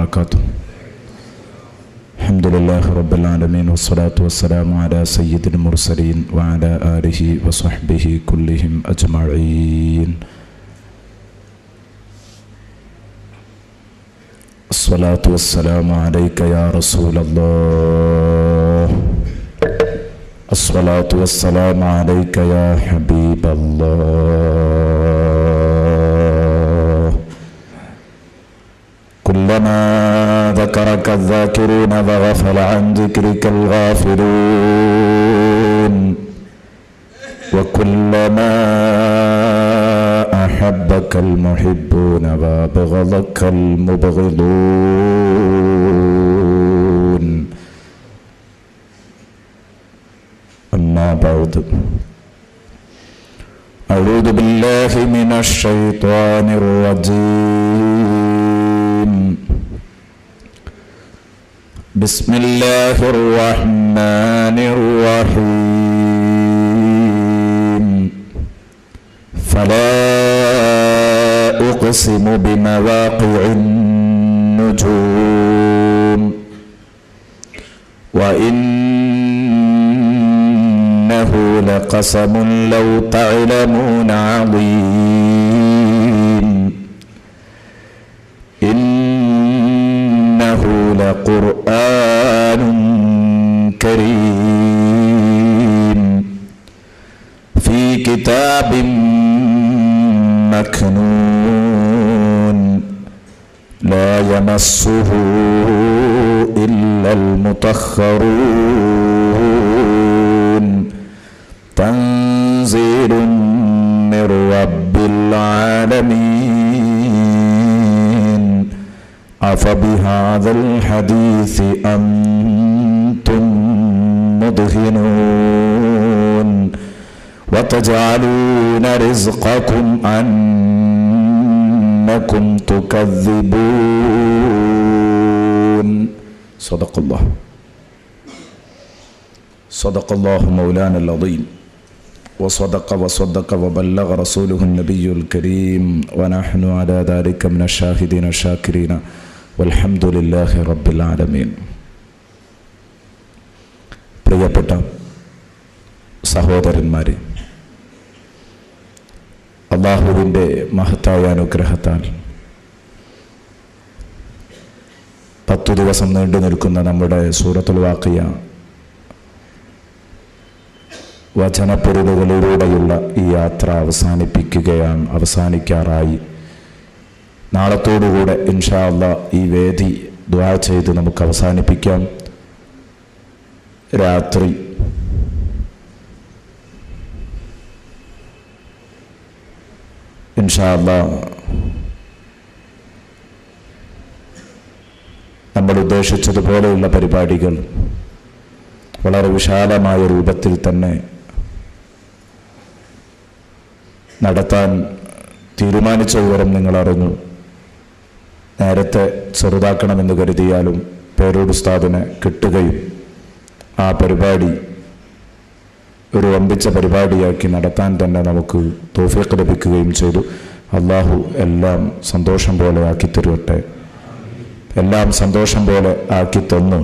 وبركاته. الحمد لله رب العالمين والصلاة والسلام على سيد المرسلين وعلى آله وصحبه كلهم أجمعين. الصلاة والسلام عليك يا رسول الله. الصلاة والسلام عليك يا حبيب الله. كلما ذكرك الذاكرون وغفل عن ذكرك الغافلون، وكلما أحبك المحبون وأبغضك المبغضون. أما بعد، أعوذ بالله من الشيطان الرجيم. بسم الله الرحمن الرحيم. فلا أقسم بمواقع النجوم وإنه لقسم لو تعلمون عظيم. إنه لقرآن كريم في كتاب مكنون لا يمسه إلا المطهرون. تنزيل من رب العالمين. أفبهذا الحديث أنتم مدهنون وتجعلون رزقكم أنكم تكذبون. صدق الله. صدق الله مولانا العظيم وصدق وبلغ رسوله النبي الكريم ونحن على ذلك من الشاهدين الشاكرين والحمد لله رب العالمين. പ്രിയപ്പെട്ട സഹോദരന്മാരെ, അല്ലാഹുവിൻ്റെ മഹത്തായ അനുഗ്രഹത്താൽ 10 ദിവസം നീണ്ടു നിൽക്കുന്ന നമ്മുടെ സൂറത്തുൽ വാഖിയ വചനപ്പൊരുളുകളിലൂടെയുള്ള ഈ യാത്ര അവസാനിക്കാറായി. നാളത്തോടുകൂടെ ഇൻഷാ അല്ലാഹ് ഈ വേദി ദുആ ചെയ്ത് നമുക്ക് അവസാനിപ്പിക്കാം. രാത്രി ഇൻഷാ അല്ലാഹ് നമ്മൾ ഉദ്ദേശിച്ചതുപോലെയുള്ള പരിപാടികൾ വളരെ വിശാലമായ രൂപത്തിൽ തന്നെ നടത്താൻ തീരുമാനിച്ച വിവരം നിങ്ങൾ അറിഞ്ഞു. നേരത്തെ ചെറുതാക്കണമെന്ന് കരുതിയാലും പേരോട് ഉസ്താദിനെ കിട്ടുകയും ആ പരിപാടി ഒരു വമ്പിച്ച പരിപാടിയാക്കി നടത്താൻ തന്നെ നമുക്ക് തൗഫീഖ് ലഭിക്കുകയും ചെയ്തു. അല്ലാഹു എല്ലാം സന്തോഷം പോലെ ആക്കി തരുവട്ടെ. എല്ലാം സന്തോഷം പോലെ ആക്കി തന്നു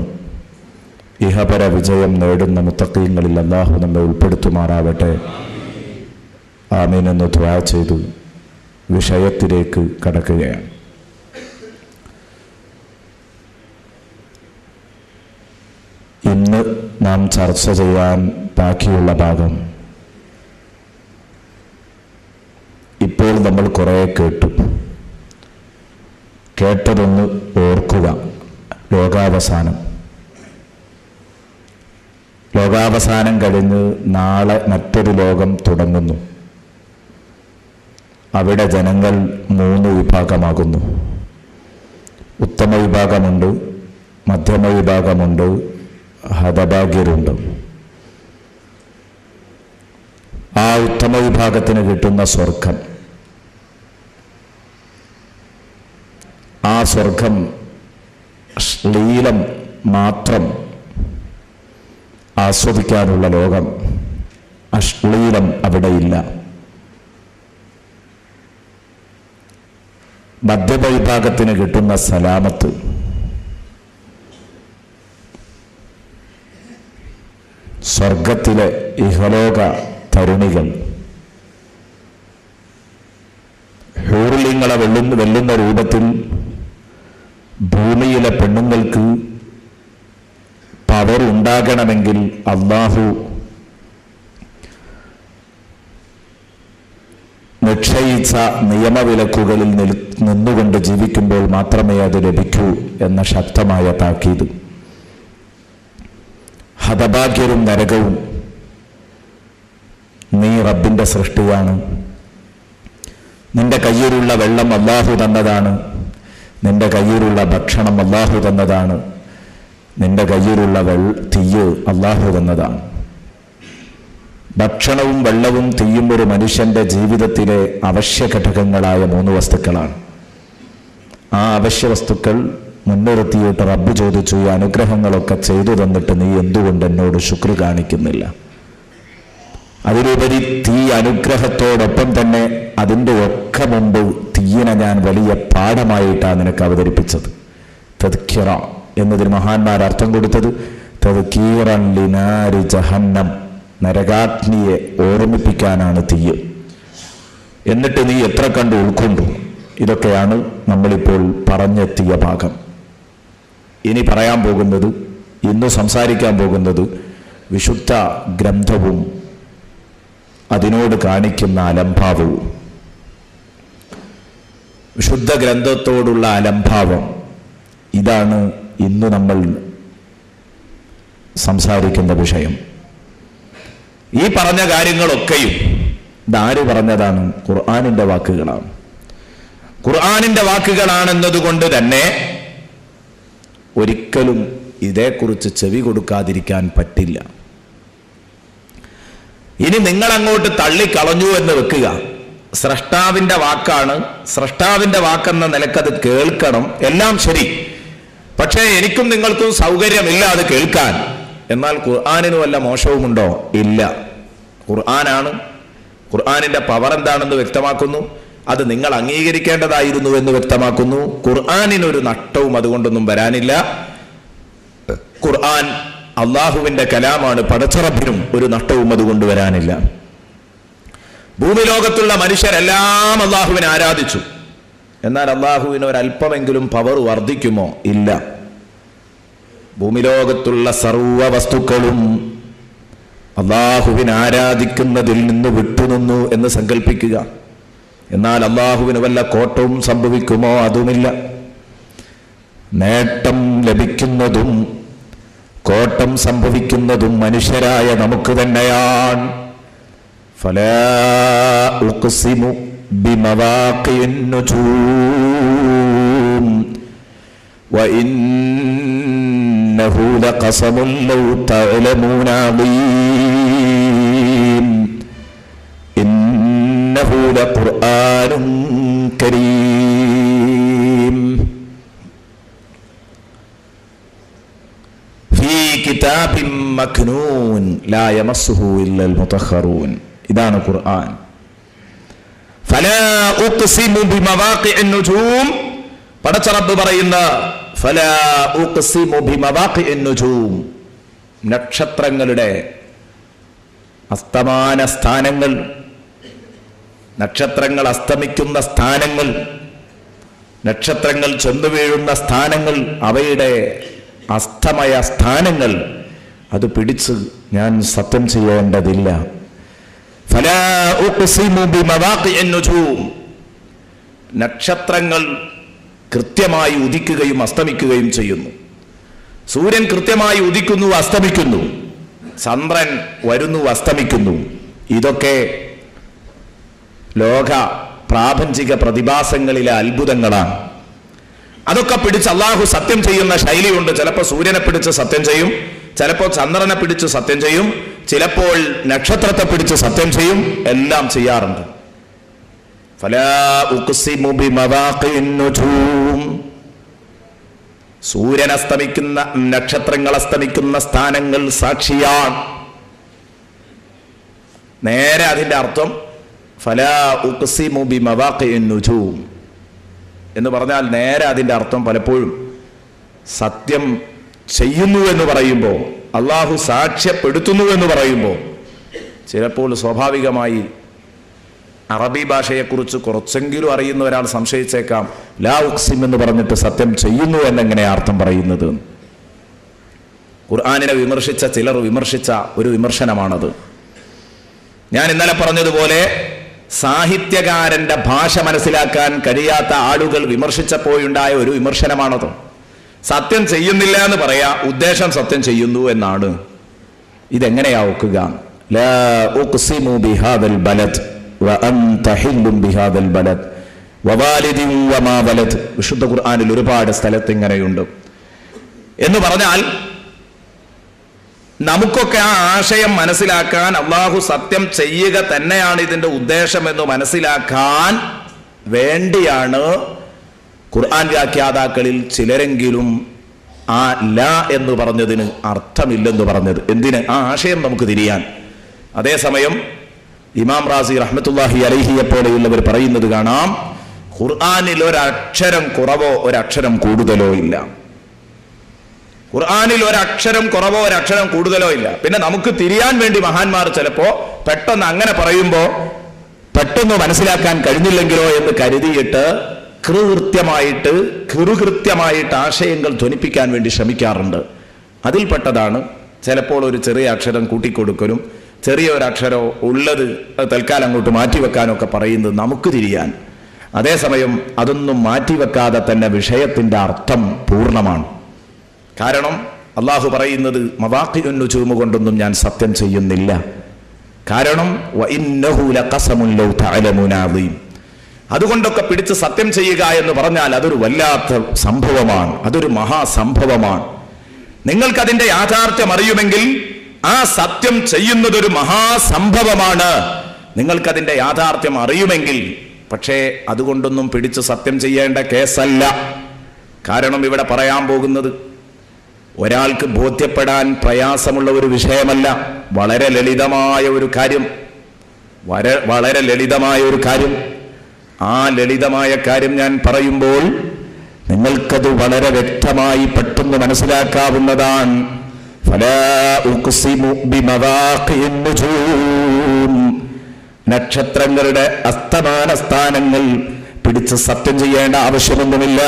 ഇഹപര വിജയം നേടുന്ന മുത്തഖീങ്ങളിൽ അല്ലാഹു നമ്മെ ഉൾപ്പെടുത്തുമാറാവട്ടെ. ആമീൻ എന്ന് ദുആ ചെയ്തു വിഷയത്തിലേക്ക് കടക്കുകയാണ്. ഇന്ന് നാം ചർച്ച ചെയ്യാൻ ബാക്കിയുള്ള ഭാഗം ഇപ്പോൾ നമ്മൾ കുറേ കേട്ടതൊന്ന് ഓർക്കുക. ലോകാവസാനം കഴിഞ്ഞ് നാളെ മറ്റൊരു ലോകം തുടങ്ങുന്നു. അവിടെ ജനങ്ങൾ 3 വിഭാഗമാകുന്നു. ഉത്തമ വിഭാഗമുണ്ട്, മധ്യമ വിഭാഗമുണ്ട്, ഹതഭാഗ്യരുണ്ട്. ആ ഉത്തമ വിഭാഗത്തിന് കിട്ടുന്ന സ്വർഗം, ആ സ്വർഗം ശ്ലീലം മാത്രം ആസ്വദിക്കാനുള്ള ലോകം, അശ്ലീലം അവിടെയില്ല. മധ്യവിഭാഗത്തിന് കിട്ടുന്ന സലാമത്ത്, സ്വർഗത്തിലെ ഇഹലോക തരുണികൾ ഹൂറിലിങ്ങളെ വെല്ലുന്ന രൂപത്തിൽ ഭൂമിയിലെ പെണ്ണുങ്ങൾക്ക് പവർ ഉണ്ടാകണമെങ്കിൽ അല്ലാഹു നിശ്ചയിച്ച നിയമവിലക്കുകളിൽ നിന്നുകൊണ്ട് ജീവിക്കുമ്പോൾ മാത്രമേ അത് ലഭിക്കൂ എന്ന ശക്തമായ താക്കീത്. ഹതഭാഗ്യരും നരകവും നീ റബ്ബിൻ്റെ സൃഷ്ടിയാണ്. നിന്റെ കയ്യിലുള്ള വെള്ളം അല്ലാഹു തന്നതാണ്. നിന്റെ കയ്യിലുള്ള ഭക്ഷണം അല്ലാഹു തന്നതാണ്. നിന്റെ കയ്യിലുള്ള തീയ് അല്ലാഹു തന്നതാണ്. ഭക്ഷണവും വെള്ളവും തീയും ഒരു മനുഷ്യന്റെ ജീവിതത്തിലെ അവശ്യ ഘടകങ്ങളായ 3 വസ്തുക്കളാണ്. ആ അവശ്യ വസ്തുക്കൾ മുൻനിർത്തിയിട്ട് റബ്ബ് ചോദിച്ചു, ഈ അനുഗ്രഹങ്ങളൊക്കെ ചെയ്തു തന്നിട്ട് നീ എന്തുകൊണ്ട് എന്നോട് ശുക്ർ കാണിക്കുന്നില്ല? അതിലുപരി തീ അനുഗ്രഹത്തോടൊപ്പം തന്നെ അതിൻ്റെ ഒക്കെ മുമ്പ് തീയിനെ ഞാൻ വലിയ പാഠമായിട്ടാണ് നിനക്ക് അവതരിപ്പിച്ചത്. തദ്കിറ എന്നതിന് മഹാന്മാർ അർത്ഥം കൊടുത്തത് തദ്കീറൻ ലിനാരി ജഹന്നം, നരകാഗ്നിയെ ഓർമ്മിപ്പിക്കാനാണ് തീയ്. എന്നിട്ട് നീ എത്ര കണ്ട് ഉൾക്കൊണ്ടു? ഇതൊക്കെയാണ് നമ്മളിപ്പോൾ പറഞ്ഞെത്തിയ ഭാഗം. ഇനി പറയാൻ പോകുന്നത്, ഇന്ന് സംസാരിക്കാൻ പോകുന്നത് വിശുദ്ധ ഗ്രന്ഥവും അതിനോട് കാണിക്കുന്ന അലംഭാവവും. വിശുദ്ധ ഗ്രന്ഥത്തോടുള്ള അലംഭാവം, ഇതാണ് ഇന്ന് നമ്മൾ സംസാരിക്കുന്ന വിഷയം. ഈ പറഞ്ഞ കാര്യങ്ങളൊക്കെയും ഇതാര് പറഞ്ഞതാണ്? ഖുർആനിൻ്റെ വാക്കുകളാണ്. ഖുർആനിൻ്റെ വാക്കുകളാണെന്നതുകൊണ്ട് തന്നെ ഒരിക്കലും ഇതേക്കുറിച്ച് ചെവി കൊടുക്കാതിരിക്കാൻ പറ്റില്ല. ഇനി നിങ്ങളങ്ങോട്ട് തള്ളിക്കളഞ്ഞു എന്ന് വെക്കുക, സ്രഷ്ടാവിൻ്റെ വാക്കാണ്, സ്രഷ്ടാവിൻ്റെ വാക്കെന്ന നിലക്കത് കേൾക്കണം, എല്ലാം ശരി. പക്ഷേ എനിക്കും നിങ്ങൾക്കും സൗകര്യമില്ല അത് കേൾക്കാൻ. എന്നാൽ ഖുർആനിന് വല്ല മോശവുമുണ്ടോ? ഇല്ല. ഖുർആനാണ്. ഖുർആനിൻ്റെ പവർ എന്താണെന്ന് വ്യക്തമാക്കുന്നു. അത് നിങ്ങൾ അംഗീകരിക്കേണ്ടതായിരുന്നു എന്ന് വ്യക്തമാക്കുന്നു. ഖുർആനിനൊരു നഷ്ടവും അതുകൊണ്ടൊന്നും വരാനില്ല. ഖുർആൻ അള്ളാഹുവിൻ്റെ കലാമാണ്. പടച്ചറബിനും ഒരു നഷ്ടവും അതുകൊണ്ട് വരാനില്ല. ഭൂമി ലോകത്തുള്ള മനുഷ്യരെല്ലാം അള്ളാഹുവിനെ ആരാധിച്ചു. എന്നാൽ അള്ളാഹുവിന് ഒരല്പമെങ്കിലും പവർ വർദ്ധിക്കുമോ? ഇല്ല. ഭൂമി ലോകത്തുള്ള സർവ്വ വസ്തുക്കളും അള്ളാഹുവിനെ ആരാധിക്കുന്നതിൽ നിന്ന് വിട്ടുനിന്നു എന്ന് സങ്കല്പിക്കുക. എന്നാൽ അള്ളാഹുവിന് വല്ല കോട്ടവും സംഭവിക്കുമോ? അതുമില്ല. നേട്ടം ലഭിക്കുന്നതും കോട്ടം സംഭവിക്കുന്നതും മനുഷ്യരായ നമുക്ക് തന്നെയാണ്. ഫലാ ഉഖ്സിമു ബിമവാഖിൻ നുജൂം വഇന്നഹു ലഖസമുൻ ലൗ തഅലമൂന അളീം ഇന്നഹു ലഖുർആനുൻ കരീം ഫീ കിതാബിൻ മക്നൂൻ ലാ യമസ്സുഹു ഇല്ലൽ മുതഖറൂൻ. ഇതാണ് ഖുർആൻ. ഫലാ ഉഖ്സിമു ബിമവാഖിൻ നുജൂം, പടച്ച റബ്ബ് പറയുന്ന ഫലാ ഉഖ്സിമു ബിമവാഖിൻ നുജൂം, നക്ഷത്രങ്ങളുടെ അസ്തമാന സ്ഥാനങ്ങൾ, നക്ഷത്രങ്ങൾ അസ്തമിക്കുന്ന സ്ഥാനങ്ങൾ, നക്ഷത്രങ്ങൾ ചെന്നു വീഴുന്ന സ്ഥാനങ്ങൾ, അവയുടെ അസ്തമയ സ്ഥാനങ്ങൾ, അത് പിടിച്ച് ഞാൻ സത്യം ചെയ്യേണ്ടതില്ല. ഫലാ ഉഖ്സിമു ബിമവാഖിൻ നുജൂം, നക്ഷത്രങ്ങൾ കൃത്യമായി ഉദിക്കുകയും അസ്തമിക്കുകയും ചെയ്യുന്നു. സൂര്യൻ കൃത്യമായി ഉദിക്കുന്നു, അസ്തമിക്കുന്നു. ചന്ദ്രൻ വരുന്നു, അസ്തമിക്കുന്നു. ഇതൊക്കെ ലോക പ്രാപഞ്ചിക പ്രതിഭാസങ്ങളിലെ അത്ഭുതങ്ങളാണ്. അതൊക്കെ പിടിച്ച് അള്ളാഹു സത്യം ചെയ്യുന്ന ശൈലിയുണ്ട്. ചിലപ്പോൾ സൂര്യനെ പിടിച്ച് സത്യം ചെയ്യും, ചിലപ്പോൾ ചന്ദ്രനെ പിടിച്ച് സത്യം ചെയ്യും, ചിലപ്പോൾ നക്ഷത്രത്തെ പിടിച്ച് സത്യം ചെയ്യും, എല്ലാം ചെയ്യാറുണ്ട്. ഫലാ ഉഖ്സിമു ബിമവാഖിൻ നുജൂം, സൂര്യൻ അസ്തമിക്കുന്ന, നക്ഷത്രങ്ങൾ അസ്തമിക്കുന്ന സ്ഥാനങ്ങൾ സാക്ഷിയാണ്. നേരെ അതിൻ്റെ അർത്ഥം ഫലാ ഉഖ്സിമു ബിമവാഖിൻ നുജൂം എന്ന് പറഞ്ഞാൽ നേരെ അതിൻ്റെ അർത്ഥം പലപ്പോഴും സത്യം ചെയ്യുന്നു എന്ന് പറയുമ്പോൾ അള്ളാഹു സാക്ഷ്യപ്പെടുത്തുന്നു എന്ന് പറയുമ്പോൾ ചിലപ്പോൾ സ്വാഭാവികമായി അറബി ഭാഷയെക്കുറിച്ച് കുറച്ചെങ്കിലും അറിയുന്ന ഒരാൾ സംശയിച്ചേക്കാം, ലാ ഉഖ്സിം എന്ന് പറഞ്ഞിട്ട് സത്യം ചെയ്യുന്നു എന്നെങ്ങനെ അർത്ഥം പറയുന്നത്? ഖുർആനിനെ വിമർശിച്ച ചിലർ വിമർശിച്ച ഒരു വിമർശനമാണത്. ഞാൻ ഇന്നലെ പറഞ്ഞതുപോലെ സാഹിത്യകാരന്റെ ഭാഷ മനസ്സിലാക്കാൻ കഴിയാത്ത ആളുകൾ വിമർശിച്ചപ്പോഴുണ്ടായ ഒരു വിമർശനമാണത്. സത്യം ചെയ്യുന്നില്ല എന്ന് പറയാ, ഉദ്ദേശം സത്യം ചെയ്യുന്നു എന്നാണ്. ഇതെങ്ങനെയാ ഒക്കുക? ലാ ഉഖ്സിമു ബിഹാദൽ ബലദ് വഅൻത ഹില്ലും ബിഹാദൽ ബലദ് വവാലിദിൻ വമാ വലദ്. വിശുദ്ധ ഖുർആനിൽ ഒരുപാട് സ്ഥലത്ത് ഇങ്ങനെയുണ്ട്. എന്ന് പറഞ്ഞാൽ നമുക്കൊക്കെ ആ ആശയം മനസ്സിലാക്കാൻ, അള്ളാഹു സത്യം ചെയ്യുക തന്നെയാണ് ഇതിന്റെ ഉദ്ദേശം എന്ന് മനസ്സിലാക്കാൻ വേണ്ടിയാണ് ഖുർആൻ വ്യാഖ്യാതാക്കളിൽ ചിലരെങ്കിലും ആ ല എന്ന് പറഞ്ഞതിന് അർത്ഥമില്ലെന്ന് പറഞ്ഞത്. എന്തിന്? ആ ആശയം നമുക്ക് തിരിയാൻ. അതേസമയം ഇമാം റാസി റഹ്മത്തുള്ളാഹി അലൈഹിയെ പോലെയുള്ളവർ പറയുന്നത് കാണാം, ഖുർആനിൽ ഒരക്ഷരം കുറവോ ഒരക്ഷരം കൂടുതലോ ഇല്ല. ഖുർആനിൽ ഒരക്ഷരം കുറവോ ഒരക്ഷരം കൂടുതലോ ഇല്ല. പിന്നെ നമുക്ക് തിരിയാൻ വേണ്ടി മഹാന്മാർ ചിലപ്പോ പെട്ടെന്ന് അങ്ങനെ പറയുമ്പോൾ പെട്ടെന്ന് മനസ്സിലാക്കാൻ കഴിഞ്ഞില്ലെങ്കിലോ എന്ന് കരുതിയിട്ട് കൃത്യമായിട്ട് ആശയങ്ങൾ ധ്വനിപ്പിക്കാൻ വേണ്ടി ശ്രമിക്കാറുണ്ട്. അതിൽപ്പെട്ടതാണ് ചിലപ്പോൾ ഒരു ചെറിയ അക്ഷരം കൂട്ടിക്കൊടുക്കലും ചെറിയ ഒരക്ഷരം ഉള്ളത് തൽക്കാലം അങ്ങോട്ട് മാറ്റിവെക്കാനൊക്കെ പറയുന്നത് നമുക്ക് തിരിയാൻ. അതേസമയം അതൊന്നും മാറ്റിവെക്കാതെ തന്നെ വിഷയത്തിന്റെ അർത്ഥം പൂർണ്ണമാണ്. കാരണം അള്ളാഹു പറയുന്നത് മവാഖിഉൻ നുജൂം കൊണ്ടൊന്നും ഞാൻ സത്യം ചെയ്യുന്നില്ല. കാരണം വഇന്നഹു ലഖസമുൻ ലൗ തഅലമൂന അദീം. അതുകൊണ്ടൊക്കെ പിടിച്ച് സത്യം ചെയ്യുക എന്ന് പറഞ്ഞാൽ അതൊരു വല്ലാത്ത സംഭവമാണ്, അതൊരു മഹാസംഭവമാണ്. നിങ്ങൾക്കതിന്റെ യാഥാർത്ഥ്യം അറിയുമെങ്കിൽ ആ സത്യം ചെയ്യുന്നതൊരു മഹാസംഭവമാണ്. നിങ്ങൾക്കതിന്റെ യാഥാർത്ഥ്യം അറിയുമെങ്കിൽ. പക്ഷേ അതുകൊണ്ടൊന്നും പിടിച്ച് സത്യം ചെയ്യേണ്ട കേസല്ല. കാരണം ഇവിടെ പറയാൻ പോകുന്നത് ഒരാൾക്ക് ബോധ്യപ്പെടാൻ പ്രയാസമുള്ള ഒരു വിഷയമല്ല. വളരെ ലളിതമായ ഒരു കാര്യം, വളരെ ലളിതമായ ഒരു കാര്യം. ആ ലളിതമായ കാര്യം ഞാൻ പറയുമ്പോൾ നിങ്ങൾക്കത് വളരെ വ്യക്തമായി പെട്ടെന്ന് മനസ്സിലാക്കാവുന്നതാണ്. ഫലാ ഉഖ്സിമു ബിമവാഖിഇൻ നുജൂം. നക്ഷത്രങ്ങളുടെ അസ്തമാന സ്ഥാനങ്ങൾ പിടിച്ച് സത്യം ചെയ്യേണ്ട ആവശ്യമൊന്നുമില്ല.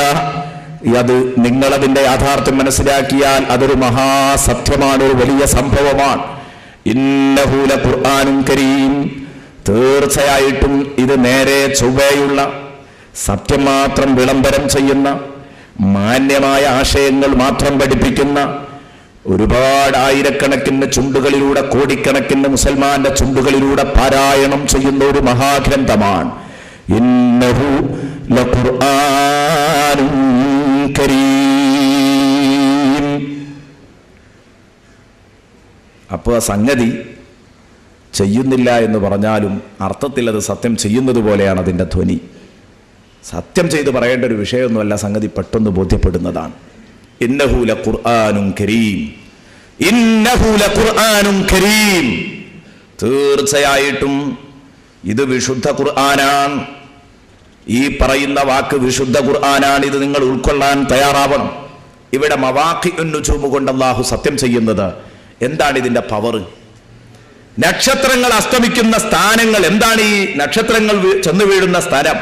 അത് നിങ്ങളതിന്റെ യാഥാർത്ഥ്യം മനസ്സിലാക്കിയാൽ അതൊരു മഹാസത്യമാണ്, ഒരു വലിയ സംഭവമാണ്. ഇന്നഹു ലഖുർആനുൻ കരീം. തീർച്ചയായിട്ടും ഇത് നേരെ ചൊവ്വയുള്ള സത്യം മാത്രം വിളംബരം ചെയ്യുന്ന, മാന്യമായ ആശയങ്ങൾ മാത്രം പഠിപ്പിക്കുന്ന, ഒരുപാട് ആയിരക്കണക്കിന് ചുണ്ടുകളിലൂടെ, കോടിക്കണക്കിന് മുസൽമാന്റെ ചുണ്ടുകളിലൂടെ പാരായണം ചെയ്യുന്ന ഒരു മഹാഗ്രന്ഥമാണ്. ഇന്നഹു ലഖുർആനുൻ കരീം. അപ്പോൾ ആ സംഗതി ചെയ്യുന്നില്ല എന്ന് പറഞ്ഞാലും അർത്ഥത്തിൽ അത് സത്യം ചെയ്യുന്നത് പോലെയാണ് അതിൻ്റെ ധ്വനി. സത്യം ചെയ്ത് പറയേണ്ട ഒരു വിഷയമൊന്നുമല്ല, സംഗതി പെട്ടെന്ന് ബോധ്യപ്പെടുന്നതാണ്. ഇന്നഹു ലഖുർആനുൻ കരീം. ഇന്നഹു ലഖുർആനുൻ കരീം. തീർച്ചയായിട്ടും ഇത് വിശുദ്ധ ഖുർആനാണ്. ഈ പറയുന്ന വാക്ക് വിശുദ്ധ ഖുർആനാണ്. ഇത് നിങ്ങൾ ഉൾക്കൊള്ളാൻ തയ്യാറാവണം. ഇവിടെ മവാഖിഉൻ നുജൂം കൊണ്ട് അല്ലാഹു സത്യം ചെയ്യുന്നത് എന്താണ്? ഇതിന്റെ പവർ. നക്ഷത്രങ്ങൾ അസ്തമിക്കുന്ന സ്ഥാനങ്ങൾ എന്താണ്? ഈ നക്ഷത്രങ്ങൾ ചെന്ന് വീഴുന്ന സ്ഥലം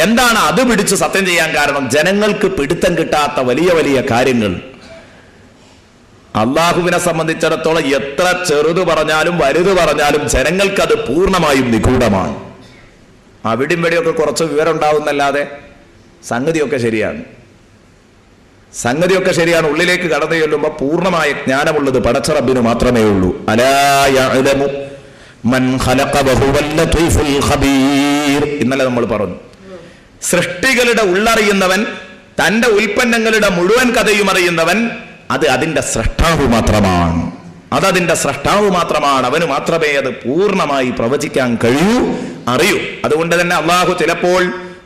എന്താണ്? അത് പിടിച്ച് സത്യം ചെയ്യാൻ കാരണം ജനങ്ങൾക്ക് പിടുത്തം കിട്ടാത്ത വലിയ വലിയ കാര്യങ്ങൾ. അള്ളാഹുവിനെ സംബന്ധിച്ചിടത്തോളം എത്ര ചെറുത് പറഞ്ഞാലും വലുത് പറഞ്ഞാലും ജനങ്ങൾക്ക് അത് പൂർണ്ണമായും നിഗൂഢമാണ്. അവിടെയും ഇവിടെയൊക്കെ കുറച്ച് വിവരം ഉണ്ടാവുന്നല്ലാതെ സംഗതിയൊക്കെ ശരിയാണ്. ഉള്ളിലേക്ക് കടന്നു ചെല്ലുമ്പോൾ പൂർണ്ണമായ ജ്ഞാനമുള്ളത് പടച്ച റബ്ബിന് മാത്രമേ ഉള്ളൂ. അലാ യഅലമു മൻ ഖലഖ വഹുവൽ ലതീഫുൽ ഖബീർ. ഇന്നലെ നമ്മൾ പറഞ്ഞു, സൃഷ്ടികളുടെ ഉള്ളറിയുന്നവൻ, തന്റെ ഉൽപ്പന്നങ്ങളുടെ മുഴുവൻ കഥയും അറിയുന്നവൻ, അത് അതിന്റെ സ്രഷ്ടാവ് മാത്രമാണ്. അവന് മാത്രമേ അത് പൂർണ്ണമായി പ്രവചിക്കാൻ കഴിയൂ, അറിയൂ. അതുകൊണ്ട് തന്നെ അള്ളാഹു ചിലപ്പോൾ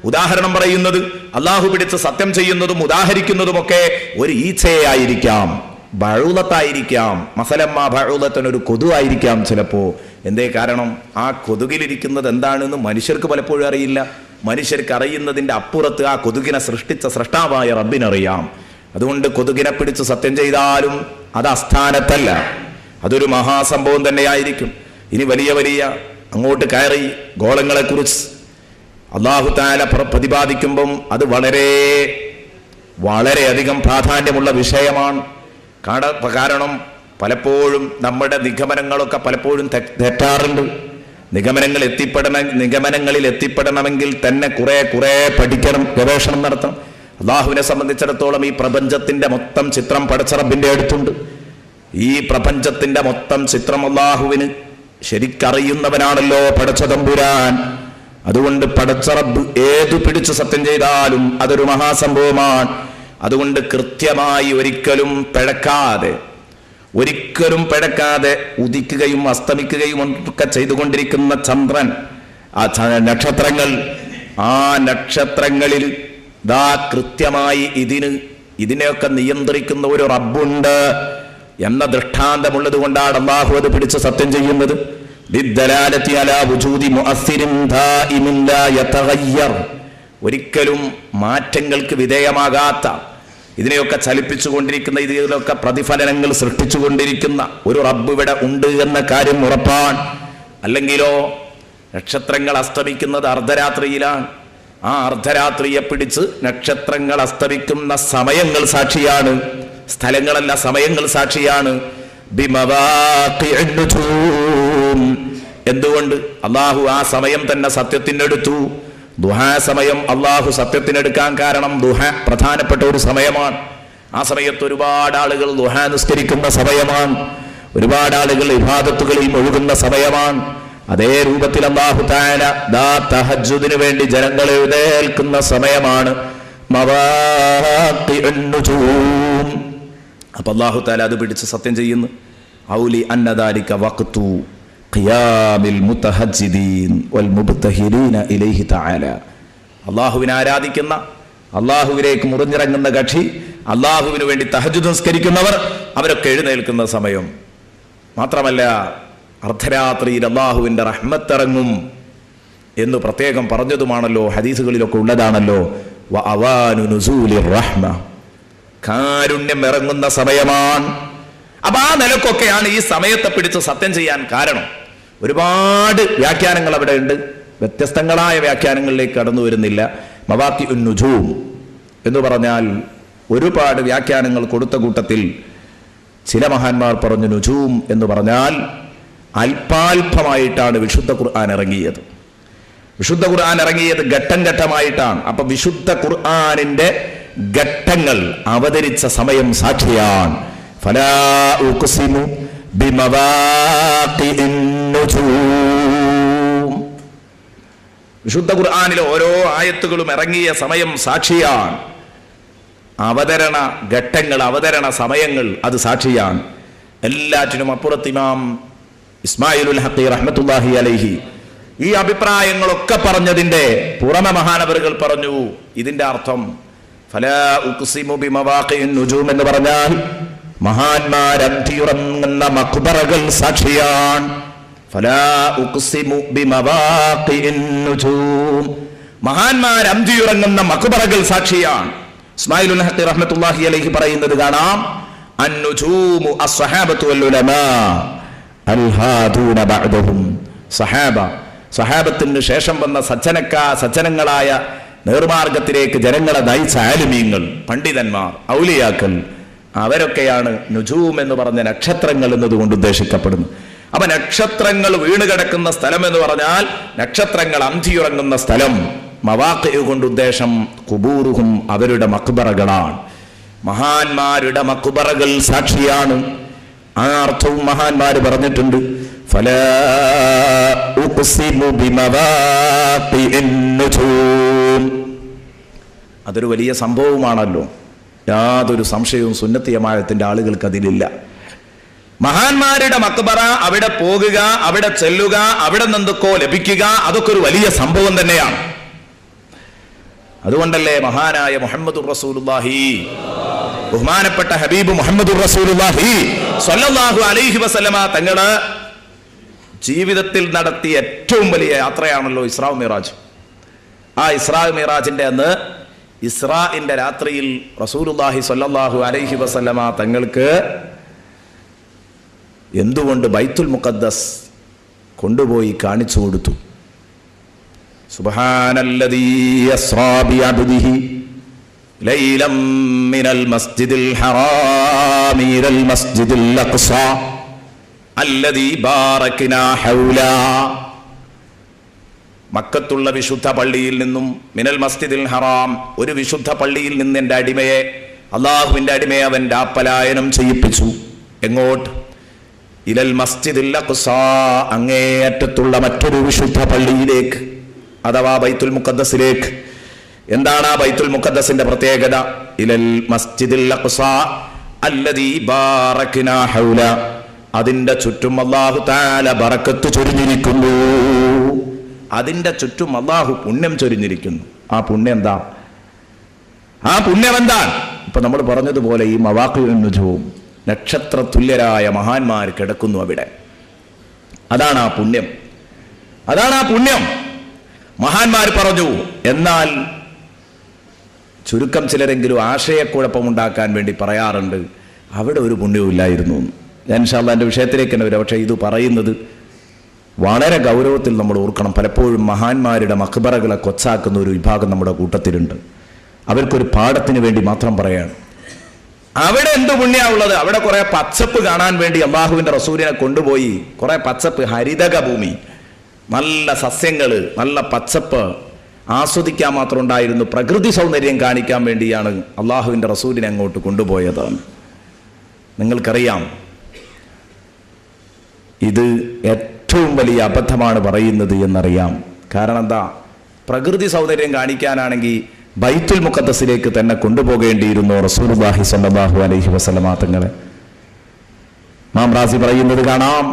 ഉദാഹരണം പറയുന്നത്, അള്ളാഹു പിടിച്ച് സത്യം ചെയ്യുന്നതും ഉദാഹരിക്കുന്നതുമൊക്കെ ഒരു ഈച്ചയെ ആയിരിക്കാം, ബഅൂദത്തായിരിക്കാം. മസലമ്മ ബഅൂദത്തിനൊരു കൊതുവായിരിക്കാം ചിലപ്പോ. എന്തേ കാരണം? ആ കൊതുകിലിരിക്കുന്നത് എന്താണെന്ന് മനുഷ്യർക്ക് പലപ്പോഴും അറിയില്ല. മനുഷ്യർക്ക് അറിയുന്നതിന്റെ അപ്പുറത്ത് ആ കൊതുകിനെ സൃഷ്ടിച്ച സൃഷ്ടാവായ റബ്ബിനറിയാം. അതുകൊണ്ട് കൊതുകിനെ പിടിച്ച് സത്യം ചെയ്താലും അത് അസ്ഥാനത്തല്ല, അതൊരു മഹാസംഭവം തന്നെയായിരിക്കും. ഇനി വലിയ വലിയ അങ്ങോട്ട് കയറി ഗോളങ്ങളെക്കുറിച്ച് അല്ലാഹു തആല പ്രതിപാദിക്കുമ്പം അത് വളരെയധികം പ്രാധാന്യമുള്ള വിഷയമാണ്. കാരണം പലപ്പോഴും നമ്മുടെ നിഗമനങ്ങളൊക്കെ പലപ്പോഴും തെറ്റാറുണ്ട്. നിഗമനങ്ങളിൽ എത്തിപ്പെടണമെങ്കിൽ തന്നെ കുറെ പഠിക്കണം, ഗവേഷണം നടത്തണം. അള്ളാഹുവിനെ സംബന്ധിച്ചിടത്തോളം ഈ പ്രപഞ്ചത്തിന്റെ മൊത്തം ചിത്രം പടച്ച റബ്ബിന്റെ അടുത്തുണ്ട്. ഈ പ്രപഞ്ചത്തിന്റെ മൊത്തം ചിത്രം അള്ളാഹുവിന് ശരിക്കറിയുന്നവനാണല്ലോ പടച്ച തമ്പുരാൻ. അതുകൊണ്ട് പടച്ച റബ്ബ് ഏതു പിടിച്ചു സത്യം ചെയ്താലും അതൊരു മഹാസംഭവമാണ്. അതുകൊണ്ട് കൃത്യമായി ഒരിക്കലും ഉദിക്കുകയും അസ്തമിക്കുകയും ഒക്കെ ചെയ്തുകൊണ്ടിരിക്കുന്ന ചന്ദ്രൻ, ആ നക്ഷത്രങ്ങൾ, ആ നക്ഷത്രങ്ങളിൽ കൃത്യമായി ഇതിനെയൊക്കെ നിയന്ത്രിക്കുന്ന ഒരു റബ്ബുണ്ട് എന്ന ദൃഷ്ടാന്തമുള്ളത് കൊണ്ടാണ് അല്ലാഹു അത് പിടിച്ച് സത്യം ചെയ്യുന്നത്. ഒരിക്കലും മാറ്റങ്ങൾക്ക് വിധേയമാകാത്ത, ഇതിനെയൊക്കെ ചലിപ്പിച്ചുകൊണ്ടിരിക്കുന്ന, ഇതിലൊക്കെ പ്രതിഫലനങ്ങൾ സൃഷ്ടിച്ചുകൊണ്ടിരിക്കുന്ന ഒരു റബ്ബ് ഇവിടെ ഉണ്ട് എന്ന കാര്യം ഉറപ്പാണ്. അല്ലെങ്കിലോ നക്ഷത്രങ്ങൾ അസ്തമിക്കുന്നത് അർദ്ധരാത്രിയിലാണ്. ആ അർദ്ധരാത്രിയെ പിടിച്ച് നക്ഷത്രങ്ങൾ അസ്തമിക്കുന്ന സമയങ്ങൾ സാക്ഷിയാണ്, സ്ഥലങ്ങളല്ല സമയങ്ങൾ സാക്ഷിയാണ്. എന്തുകൊണ്ട്? അള്ളാഹു ആ സമയം തന്നെ സത്യത്തിനെടുത്തു. ദുഹാ സമയം അള്ളാഹു സത്യത്തിനെടുക്കാൻ കാരണം ദുഹ പ്രധാനപ്പെട്ട ഒരു സമയമാണ്. ആ സമയത്ത് ഒരുപാട് ആളുകൾ ദുഹാ നിസ്കരിക്കുന്ന സമയമാണ്, ഒരുപാട് ആളുകൾ ഇബാദത്തുകളിൽ ഒഴുകുന്ന സമയമാണ്. അതേ രൂപത്തിൽ അല്ലാഹു തആല തഹജ്ജുദിന് വേണ്ടി ജനങ്ങളെ എഴുന്നേൽക്കുന്ന സമയമാണ്. അപ്പൊ അല്ലാഹു തആല അത് പിടിച്ച് സത്യം ചെയ്യുന്നു. ഔലി അന്നദാലിക വഖ്തു ഖിയാമിൽ മുതഹജ്ജിദീൻ വൽ മുബ്തഹിരീന ഇലൈഹി തആല. അല്ലാഹുവിനെ ആരാധിക്കുന്ന, അല്ലാഹുവിലേക്ക് മുറിഞ്ഞിറങ്ങുന്ന കക്ഷി, അല്ലാഹുവിന് വേണ്ടി തഹജ്ജുദ് നിസ്കരിക്കുന്നവർ, അവരൊക്കെ എഴുന്നേൽക്കുന്ന സമയം. മാത്രമല്ല അർദ്ധരാത്രിയിൽ അല്ലാഹുവിന്റെ റഹ്മത്ത് ഇറങ്ങും എന്ന് പ്രത്യേകം പറഞ്ഞതുമാണല്ലോ, ഹദീസുകളിലൊക്കെ ഉള്ളതാണല്ലോ. വഅവാനു നുസൂലിർ റഹ്മ, കാരുണ്യം ഇറങ്ങുന്ന സമയമാണ്. അപ്പൊ ആ നിലക്കൊക്കെയാണ് ഈ സമയത്തെ പിടിച്ച് സത്യം ചെയ്യാൻ കാരണം. ഒരുപാട് വ്യാഖ്യാനങ്ങൾ അവിടെ ഉണ്ട്, വ്യത്യസ്തങ്ങളായ വ്യാഖ്യാനങ്ങളിലേക്ക് കടന്നു വരുന്നില്ല. മവാഖിഉൻ നുജൂം എന്ന് പറഞ്ഞാൽ ഒരുപാട് വ്യാഖ്യാനങ്ങൾ കൊടുത്ത കൂട്ടത്തിൽ ചില മഹാന്മാർ പറഞ്ഞു നുജൂം എന്ന് പറഞ്ഞാൽ അല്പാൽപമായിട്ടാണ് വിശുദ്ധ ഖുർആൻ ഇറങ്ങിയത്. വിശുദ്ധ ഖുർആൻ ഇറങ്ങിയത് ഘട്ടം ഘട്ടമായിട്ടാണ്. അപ്പൊ വിശുദ്ധ ഖുർആനിന്റെ ഘട്ടങ്ങൾ അവതരിച്ച സമയം സാക്ഷിയാണ്. ഫലാ ഉഖ്സിമു ബിമവാഖിഇൻ നുജൂം. വിശുദ്ധ ഖുർആനിലെ ഓരോ ആയത്തുകളും ഇറങ്ങിയ സമയം സാക്ഷിയാണ്. അവതരണ ഘട്ടങ്ങൾ, അവതരണ സമയങ്ങൾ അത് സാക്ഷിയാണ്. എല്ലാറ്റിനും അപ്പുറത്ത് ഇമാം ഇസ്മായിലുൽ ഹഖി റഹ്മത്തുള്ളാഹി അലൈഹി ഈ അഭിപ്രായങ്ങളൊക്കെ പറഞ്ഞതിന്റെ പുറമെ മഹാനവറുകൾ പറഞ്ഞു ഇതിന്റെ അർത്ഥം ഫലാ ഉഖ്സിമു ബിമവാഖിഇൻ നുജൂം എന്ന് പറഞ്ഞാൽ മഹാന്മാർ അന്തിയുറങ്ങുന്ന മഖ്ബറകൾ സാക്ഷിയാണ്. ഫലാ ഉഖ്സിമു ബിമവാഖിഇൻ നുജൂം, മഹാന്മാർ അന്തിയുറങ്ങുന്ന മഖ്ബറകൾ സാക്ഷിയാണ്. ഇസ്മായിലുൽ ഹഖി റഹ്മത്തുള്ളാഹി അലൈഹി പറയുന്നത് കാണാം, അൻ-നുജൂമു അസ്സഹാബത്തു വൽ ഉലമാ അൽഹാദൂന ബഅദഹും. സഹാബത്തിന് ശേഷം വന്ന സജ്ജനങ്ങളായ നേർമാർഗത്തിലേക്ക് ജനങ്ങളെ നയിച്ച ആലിമീങ്ങൾ, പണ്ഡിതന്മാർ, ഔലിയാക്കൾ, അവരൊക്കെയാണ് നുജൂം എന്ന് പറഞ്ഞ നക്ഷത്രങ്ങൾ എന്നതുകൊണ്ട് ഉദ്ദേശിക്കപ്പെടുന്നു. അപ്പൊ നക്ഷത്രങ്ങൾ വീണ് കിടക്കുന്ന സ്ഥലം എന്ന് പറഞ്ഞാൽ നക്ഷത്രങ്ങൾ അന്തിയുറങ്ങുന്ന സ്ഥലം. മവാഖിഉ കൊണ്ട് ഉദ്ദേശം ഖുബൂറുഹും, അവരുടെ മഖ്ബറകളാണ്. മഹാന്മാരുടെ മഖ്ബറകൾ സാക്ഷിയാണ്. ആ അർത്ഥവും മഹാന്മാര് പറഞ്ഞിട്ടുണ്ട്. ഫലാ ഉഖ്സിമു ബിമവാഖിഇൻ നുജൂം. അതൊരു വലിയ സംഭവമാണല്ലോ, യാതൊരു സംശയവും സുന്നത്തി ജമാഅത്തിന്റെ ആളുകൾക്ക് അതിലില്ല. മഹാന്മാരുടെ മഖ്ബറ, അവിടെ പോകുക, അവിടെ ചെല്ലുക, അവിടെ നിന്നൊക്കെ ലഭിക്കുക, അതൊക്കെ ഒരു വലിയ സംഭവം തന്നെയാണ്. അതുകൊണ്ടല്ലേ മഹാനായ മുഹമ്മദുർ റസൂലുള്ളാഹി, ബഹുമാനപ്പെട്ട ഹബീബ് മുഹമ്മദുർ റസൂലുള്ളാഹി സ്വല്ലല്ലാഹു അലൈഹി വസല്ലമ തങ്ങള് ജീവിതത്തിൽ നടത്തിയ ഏറ്റവും വലിയ യാത്രയാണല്ലോ ഇസ്രാ മിറാജ്. ആ ഇസ്രാ മിറാജിന്റെ അന്ന് ഇസ്രാഇന്റെ രാത്രിയിൽ റസൂലുള്ളാഹി സ്വല്ലല്ലാഹു അലൈഹി വസല്ലമ തങ്ങൾക്ക് എന്തുകൊണ്ട് ബൈത്തുൽ മുഖദ്ദസ് കൊണ്ടുപോയി കാണിച്ചു കൊടുത്തു? സുബ്ഹാനല്ലദീ അസ്റാ ബിഅബ്ദിഹി ലൈലം മിനൽ മസ്ജിദിൽ ഹറാമി ഇലൽ മസ്ജിദിൽ അഖ്സാ അല്ലദീ ബാറക്നാ ഹൗലാ. മക്കത്തുള്ള വിശുദ്ധ പള്ളിയിൽ നിന്നും മിനൽ മസ്ജിദിൽ ഹറാം, ഒരു വിശുദ്ധ പള്ളിയിൽ നിന്ന് എൻ്റെ അടിമയെ, അള്ളാഹുവിൻ്റെ അടിമയെ അവൻ രാപ്പലായനം ചെയ്യിപ്പിച്ചു. എങ്ങോട്ട്? ഇലൽ മസ്ജിദിൽ അഖ്സാ, അങ്ങേയറ്റത്തുള്ള മറ്റൊരു വിശുദ്ധ പള്ളിയിലേക്ക്, അഥവാ ബൈത്തുൽ മുഖദ്ദസിലേക്ക്. എന്താണ് ആ ബൈത്തുൽ മുഖദ്ദസിന്റെ പ്രത്യേകത? ഇലൽ മസ്ജിദിൽ അഖ്സാ അല്ലദീ ബാറക്നാ ഹൗല, അതിന്റെ ചുറ്റും അല്ലാഹു തആല ബറക്കത്ത് ചൊരിഞ്ഞിരിക്കുന്നു. അതിന്റെ ചുറ്റും അല്ലാഹു പുണ്യം ചൊരിഞ്ഞിരിക്കുന്നു. ആ പുണ്യം എന്താ? ആ പുണ്യം എന്താണ്? ഇപ്പൊ നമ്മൾ പറഞ്ഞതുപോലെ ഈ മവാഖിഉൻ നുജൂം, നക്ഷത്ര തുല്യരായ മഹാന്മാർ കിടക്കുന്നു അവിടെ. അതാണ് ആ പുണ്യം, അതാണ് ആ പുണ്യം. മഹാന്മാർ പറഞ്ഞു. എന്നാൽ ചുരുക്കം ചിലരെങ്കിലും ആശയക്കുഴപ്പമുണ്ടാക്കാൻ വേണ്ടി പറയാറുണ്ട്, അവിടെ ഒരു പുണ്യവുമില്ലായിരുന്നു. ഞാൻ ഇൻഷാ അല്ലാഹ് എൻ്റെ വിഷയത്തിലേക്ക് തന്നെ വരാം. പക്ഷേ ഇത് പറയുന്നത് വളരെ ഗൗരവത്തിൽ നമ്മൾ ഓർക്കണം. പലപ്പോഴും മഹാന്മാരുടെ മഖ്ബറകളെ കൊച്ചാക്കുന്ന ഒരു വിഭാഗം നമ്മുടെ കൂട്ടത്തിലുണ്ട്. അവർക്കൊരു പാഠത്തിന് വേണ്ടി മാത്രം പറയാണ്. അവിടെ എന്ത് പുണ്യമുള്ളത്? അവിടെ കുറെ പച്ചപ്പ് കാണാൻ വേണ്ടി അള്ളാഹുവിൻ്റെ റസൂലിനെ കൊണ്ടുപോയി. കുറെ പച്ചപ്പ്, ഹരിതക ഭൂമി, നല്ല സസ്യങ്ങൾ, നല്ല പച്ചപ്പ് ആസ്വദിക്കാൻ മാത്രം ഉണ്ടായിരുന്നു. പ്രകൃതി സൗന്ദര്യം കാണിക്കാൻ വേണ്ടിയാണ് അള്ളാഹുവിൻ്റെ റസൂലിനെ അങ്ങോട്ട് കൊണ്ടുപോയത്. നിങ്ങൾക്കറിയാം, ഇത് ഏറ്റവും വലിയ അബദ്ധമാണ് പറയുന്നത് എന്നറിയാം. കാരണം എന്താ? പ്രകൃതി സൗന്ദര്യം കാണിക്കാനാണെങ്കിൽ ബൈത്തുൽ മുഖദ്ദസിലേക്ക് തന്നെ കൊണ്ടുപോകേണ്ടിയിരുന്നു റസൂലുള്ളാഹി സ്വല്ലല്ലാഹു അലൈഹി വസല്ലമ തങ്ങളെ. ഇമാം റാസി പറയുന്നത് കാണാം,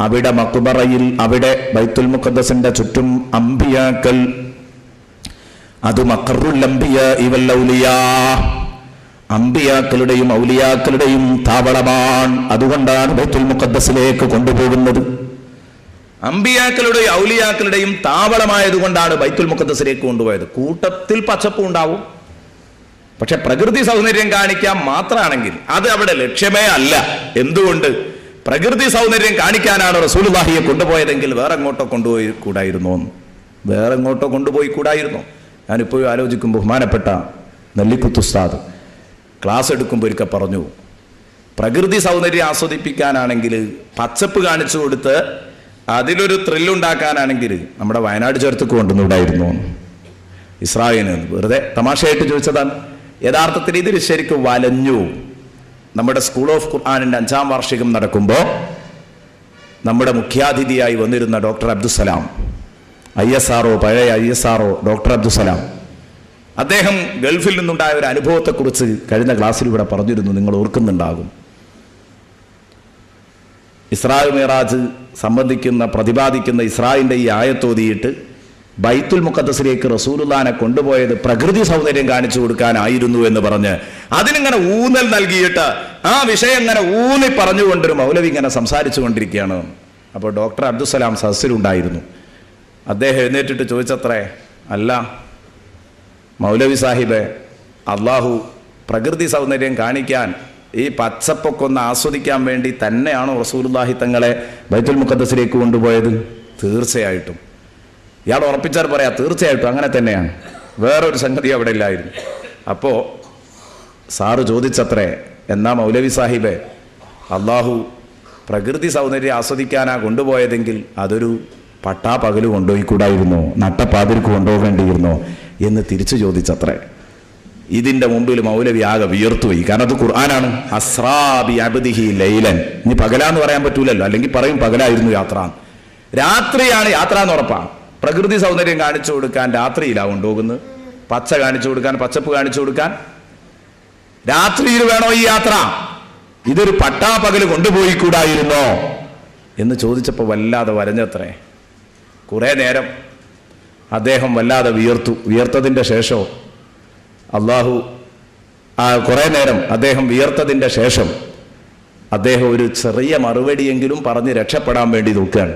അവിടെ മഖ്ബറയിൽ, അവിടെ ബൈത്തുൽ മുഖദ്ദസിന്റെ ചുറ്റും അംബിയാക്കൾ, അത് മഖറുൽ അംബിയാഇ വൽ ഔലിയാ, അംബിയാക്കളുടെയും ഔലിയാക്കളുടെയും താവളമാണ്. അതുകൊണ്ടാണ് ബൈത്തുൽ മുഖദ്ദസിലേക്ക് കൊണ്ടുപോകുന്നത്. അംബിയാക്കളുടെയും ഔലിയാക്കളുടെയും താവളമായതുകൊണ്ടാണ് ബൈത്തുൽ മുഖദ്ദസിലേക്ക് കൊണ്ടുപോയത്. കൂട്ടത്തിൽ പച്ചപ്പ് ഉണ്ടാവും, പക്ഷെ പ്രകൃതി സൗന്ദര്യം കാണിക്കാൻ മാത്രമാണെങ്കിൽ അത് അവിടെ ലക്ഷ്യമേ അല്ല. എന്തുകൊണ്ട്? പ്രകൃതി സൗന്ദര്യം കാണിക്കാനാണ് റസൂലുള്ളാഹിയെ കൊണ്ടുപോയതെങ്കിൽ വേറെ എങ്ങോട്ടോ കൊണ്ടുപോയി കൂടായിരുന്നോ? വേറെ എങ്ങോട്ടോ കൊണ്ടുപോയി കൂടായിരുന്നോ? ഞാനിപ്പോഴും ആലോചിക്കും, ബഹുമാനപ്പെട്ട നെല്ലിക്കുത്ത് ഉസ്താദ് ക്ലാസ് എടുക്കുമ്പോൾ ഒരിക്കൽ പറഞ്ഞു, പ്രകൃതി സൗന്ദര്യം ആസ്വദിപ്പിക്കാനാണെങ്കിൽ, പച്ചപ്പ് കാണിച്ചു കൊടുത്ത് അതിലൊരു ത്രില്ലുണ്ടാക്കാനാണെങ്കിൽ നമ്മുടെ വയനാട് ചേർത്ത് കൊണ്ടുവന്നുകൂടായിരുന്നു. ഇസ്രായേലിന് വെറുതെ തമാശയായിട്ട് ചോദിച്ചതാണ്. യഥാർത്ഥത്തിൽ ഇതിൽ ശരിക്കും വലഞ്ഞു. നമ്മുടെ സ്കൂൾ ഓഫ് ഖുർആനിൻ്റെ 5ാം വാർഷികം നടക്കുമ്പോൾ നമ്മുടെ മുഖ്യാതിഥിയായി വന്നിരുന്ന ഡോക്ടർ അബ്ദുസലാം, ISRO, പഴയ ISRO ഡോക്ടർ അബ്ദുസലാം, അദ്ദേഹം ഗൾഫിൽ നിന്നുണ്ടായ ഒരു അനുഭവത്തെക്കുറിച്ച് കഴിഞ്ഞ ക്ലാസ്സിൽ ഇവിടെ പറഞ്ഞിരുന്നു. നിങ്ങൾ ഓർക്കുന്നുണ്ടാകും. ഇസ്രാ മിറാജ് സംബന്ധിക്കുന്ന, പ്രതിപാദിക്കുന്ന ഇസ്രായിൻ്റെ ഈ ആയത്തോതിയിട്ട് ബൈത്തുൽ മുഖദ്ദസിലേക്ക് റസൂലുള്ളാഹിനെ കൊണ്ടുപോയത് പ്രകൃതി സൗന്ദര്യം കാണിച്ചു കൊടുക്കാനായിരുന്നു എന്ന് പറഞ്ഞ് അതിനിങ്ങനെ ഊന്നൽ നൽകിയിട്ട് ആ വിഷയം ഇങ്ങനെ ഊന്നി പറഞ്ഞുകൊണ്ടൊരു മൗലവി ഇങ്ങനെ സംസാരിച്ചു കൊണ്ടിരിക്കുകയാണ്. അപ്പോൾ ഡോക്ടർ അബ്ദുസലാം സദസ്സിലുണ്ടായിരുന്നു. അദ്ദേഹം എഴുന്നേറ്റിട്ട് ചോദിച്ചത്രേ, അല്ല മൗലവി സാഹിബെ, അള്ളാഹു പ്രകൃതി സൗന്ദര്യം കാണിക്കാൻ, ഈ പച്ചപ്പൊക്കെ ഒന്ന് ആസ്വദിക്കാൻ വേണ്ടി തന്നെയാണോ റസൂലുള്ളാഹി തങ്ങളെ ബൈത്തുൽ മുഖദ്ദസിലേക്ക് കൊണ്ടുപോയത്? തീർച്ചയായിട്ടും. ഇയാൾ ഉറപ്പിച്ചാൽ പറയാം, തീർച്ചയായിട്ടും അങ്ങനെ തന്നെയാണ്, വേറൊരു സംഗതി അവിടെ ഇല്ലായിരുന്നു. അപ്പോൾ സാറ് ചോദിച്ചത്രേ, എന്നാ മൗലവി സാഹിബെ, അള്ളാഹു പ്രകൃതി സൗന്ദര്യം ആസ്വദിക്കാനാ കൊണ്ടുപോയതെങ്കിൽ അതൊരു പട്ടാപ്പകല് കൊണ്ടുപോയിക്കൂടായിരുന്നോ? നട്ടപ്പാതിർക്ക് കൊണ്ടുപോകേണ്ടിയിരുന്നോ എന്ന് തിരിച്ചു ചോദിച്ചത്രേ. ഇതിൻ്റെ മുമ്പിൽ മൗലവി ആകെ വിയർത്തുപോയി. കാരണം അത് ഖുർആനാണ്. അസ്റാ ബി അബ്ദിഹി ലൈലൻ. ഇനി പകലാന്ന് പറയാൻ പറ്റൂലല്ലോ, അല്ലെങ്കിൽ പറയും പകലായിരുന്നു യാത്ര. രാത്രിയാണ് യാത്ര എന്ന് ഉറപ്പാണ്. പ്രകൃതി സൗന്ദര്യം കാണിച്ചു കൊടുക്കാൻ രാത്രിയിലാണ് കൊണ്ടുപോകുന്നത്. പച്ച കാണിച്ചു കൊടുക്കാൻ, പച്ചപ്പ് കാണിച്ചു കൊടുക്കാൻ രാത്രിയിൽ വേണോ ഈ യാത്ര? ഇതൊരു പട്ടാപ്പകല് കൊണ്ടുപോയി കൂടായിരുന്നോ എന്ന് ചോദിച്ചപ്പോൾ വല്ലാതെ വരഞ്ഞത്രേ. കുറേ നേരം അദ്ദേഹം വല്ലാതെ വിയർത്തതിൻ്റെ ശേഷം കുറേ നേരം അദ്ദേഹം വിയർത്തതിൻ്റെ ശേഷം അദ്ദേഹം ഒരു ചെറിയ മറുപടിയെങ്കിലും പറഞ്ഞ് രക്ഷപ്പെടാൻ വേണ്ടി നോക്കുകയാണ്.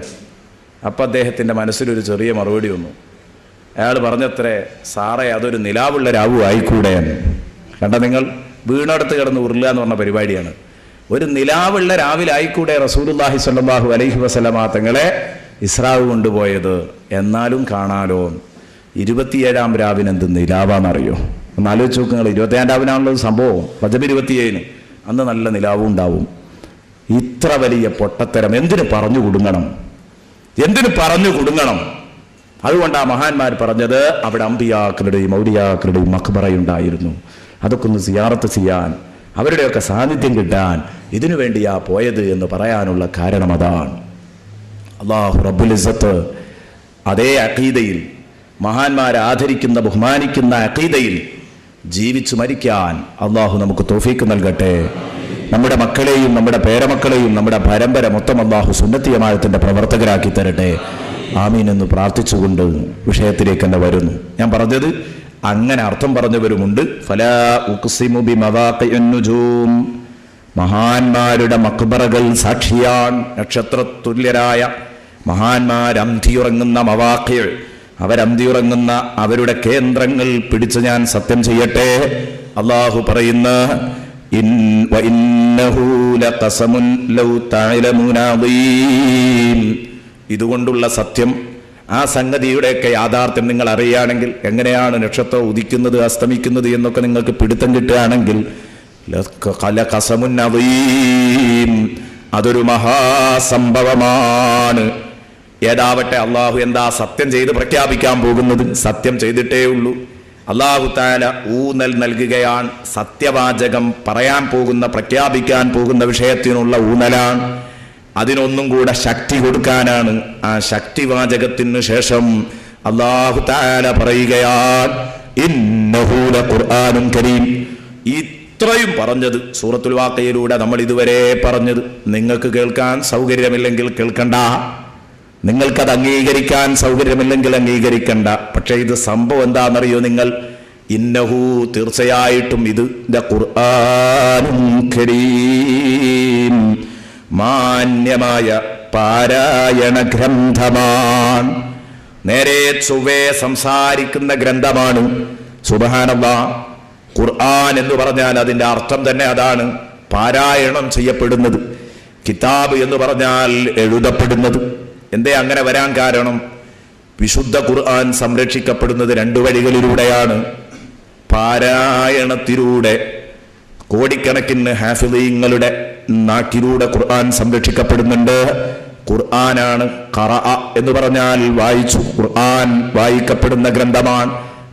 അപ്പം അദ്ദേഹത്തിൻ്റെ മനസ്സിലൊരു ചെറിയ മറുപടി വന്നു. അയാൾ പറഞ്ഞത്രേ, സാറേ അതൊരു നിലാവുള്ള രാവു ആയിക്കൂടെ. കണ്ട നിങ്ങൾ, വീണടുത്ത് കിടന്ന് ഉരുളുക എന്ന് പറഞ്ഞ പരിപാടിയാണ്. ഒരു നിലാവുള്ള രാവിലായിക്കൂടെ റസൂലുള്ളാഹി സ്വല്ലല്ലാഹു അലൈഹി വസല്ലമ തങ്ങളെ ഇസ്രാവ് കൊണ്ടുപോയത്. എന്നാലും കാണാലോ 27-ാം രാവിന് എന്ത് നിലാവാന്നറിയോ? ഒന്ന് ആലോചിച്ച് നോക്ക് നിങ്ങൾ. 27-ാം രാവിനാണുള്ളത് സംഭവം. റജബ് 27-ന് അന്ന് നല്ല നിലാവും ഉണ്ടാവും. ഇത്ര വലിയ പൊട്ടത്തരം എന്തിനു പറഞ്ഞു കൊടുങ്ങണം? എന്തിനു പറഞ്ഞു കൊടുങ്ങണം? അതുകൊണ്ടാണ് മഹാന്മാർ പറഞ്ഞത് അവിടെ അമ്പിയാക്കളുടെയും ഔലിയാക്കളുടെയും മഖ്ബറയുണ്ടായിരുന്നു. അതൊക്കെ ഒന്ന് സിയാറത്ത് ചെയ്യാൻ, അവരുടെയൊക്കെ സാന്നിധ്യം കിട്ടാൻ ഇതിനു വേണ്ടിയാ പോയത് എന്ന് പറയാനുള്ള കാരണം അതാണ്. അല്ലാഹു റബ്ബുൽ ഇസ്സത്ത് അതേ അഖീദയിൽ, മഹാന്മാരെ ആദരിക്കുന്ന ബഹുമാനിക്കുന്ന അഖീദയിൽ ജീവിച്ചു മരിക്കാൻ അള്ളാഹു നമുക്ക് തൗഫീക്ക് നൽകട്ടെ. നമ്മുടെ മക്കളെയും നമ്മുടെ പേരമക്കളെയും നമ്മുടെ പരമ്പര മൊത്തം അള്ളാഹു സുന്നത്തി ജമാഅത്തിന്റെ പ്രവർത്തകരാക്കി തരട്ടെ. ആമീൻ എന്ന് പ്രാർത്ഥിച്ചുകൊണ്ട് വിഷയത്തിലേക്ക് തന്നെ വരുന്നു. ഞാൻ പറഞ്ഞത് അങ്ങനെ അർത്ഥം പറഞ്ഞവരുമുണ്ട്. ഫലാ ഉഖ്സിമു ബിമവാഖിഉൻ നുജൂം, മഹാന്മാരുടെ മഖ്ബറകൾ സാക്ഷിയാൻ. നക്ഷത്രതുല്യരായ മഹാന്മാർ അന്തിയുറങ്ങുന്ന മവാഖി, അവരന്തിയുറങ്ങുന്ന അവരുടെ കേന്ദ്രങ്ങൾ പിടിച്ച് ഞാൻ സത്യം ചെയ്യട്ടെ. അള്ളാഹു പറയുന്ന ഇന്നഹു ലഖസമുൻ ലൗ തഅലമുന അദീം, ഇതുകൊണ്ടുള്ള സത്യം, ആ സംഗതിയുടെയൊക്കെ യാഥാർത്ഥ്യം നിങ്ങൾ അറിയുകയാണെങ്കിൽ, എങ്ങനെയാണ് നക്ഷത്രം ഉദിക്കുന്നത് അസ്തമിക്കുന്നത് എന്നൊക്കെ നിങ്ങൾക്ക് പിടുത്തം കിട്ടുകയാണെങ്കിൽ, ലഖസമുൻ അദീം, അതൊരു മഹാസംഭവമാണ്. ഏതാവട്ടെ, അള്ളാഹു എന്താ സത്യം ചെയ്ത് പ്രഖ്യാപിക്കാൻ പോകുന്നത്? സത്യം ചെയ്തിട്ടേ ഉള്ളൂ. അള്ളാഹു തആല ഊന്നൽ നൽകുകയാണ്. സത്യവാചകം പറയാൻ പോകുന്ന, പ്രഖ്യാപിക്കാൻ പോകുന്ന വിഷയത്തിനുള്ള ഊന്നലാണ്. അതിനൊന്നും കൂടെ ശക്തി കൊടുക്കാനാണ്. ആ ശക്തിവാചകത്തിന് ശേഷം അള്ളാഹു തആല പറയുകയാണ്, ഇന്നഹു ലഖുർആനുൻ കരീം. ഇത്രയും പറഞ്ഞത് സൂറത്തുൽ വാഖിയയിലൂടെ നമ്മൾ ഇതുവരെ പറഞ്ഞത്. നിങ്ങൾക്ക് കേൾക്കാൻ സൗകര്യമില്ലെങ്കിൽ കേൾക്കണ്ട, നിങ്ങൾക്കത് അംഗീകരിക്കാൻ സൗകര്യമില്ലെങ്കിൽ അംഗീകരിക്കണ്ട. പക്ഷെ ഇത് സംഭവം എന്താണെന്നറിയോ നിങ്ങൾ? ഇന്നഹു, തീർച്ചയായിട്ടും ഇത് ഖുർആനുൻ കരീം, മാന്യമായ പാരായണ ഗ്രന്ഥമാണ്. നേരെ ചൊവ്വേ സംസാരിക്കുന്ന ഗ്രന്ഥമാണ്. സുബ്ഹാനല്ലാഹ്, ഖുർആൻ എന്ന് പറഞ്ഞാൽ അതിൻ്റെ അർത്ഥം തന്നെ അതാണ്, പാരായണം ചെയ്യപ്പെടുന്നത്. കിതാബ് എന്ന് പറഞ്ഞാൽ എഴുതപ്പെടുന്നത്. എന്തേ അങ്ങനെ വരാൻ കാരണം? വിശുദ്ധ ഖുർആൻ സംരക്ഷിക്കപ്പെടുന്നത് 2 വഴികളിലൂടെയാണ്. പാരായണത്തിലൂടെ, കോടിക്കണക്കിന് ഹാഫിളീങ്ങളുടെ നാക്കിലൂടെ ഖുർആൻ സംരക്ഷിക്കപ്പെടുന്നുണ്ട്. ഖുർആനാണ് ഖറഅ എന്ന് പറഞ്ഞാൽ വായിച്ചു. ഖുർആൻ വായിക്കപ്പെടുന്ന ഗ്രന്ഥമാണ്.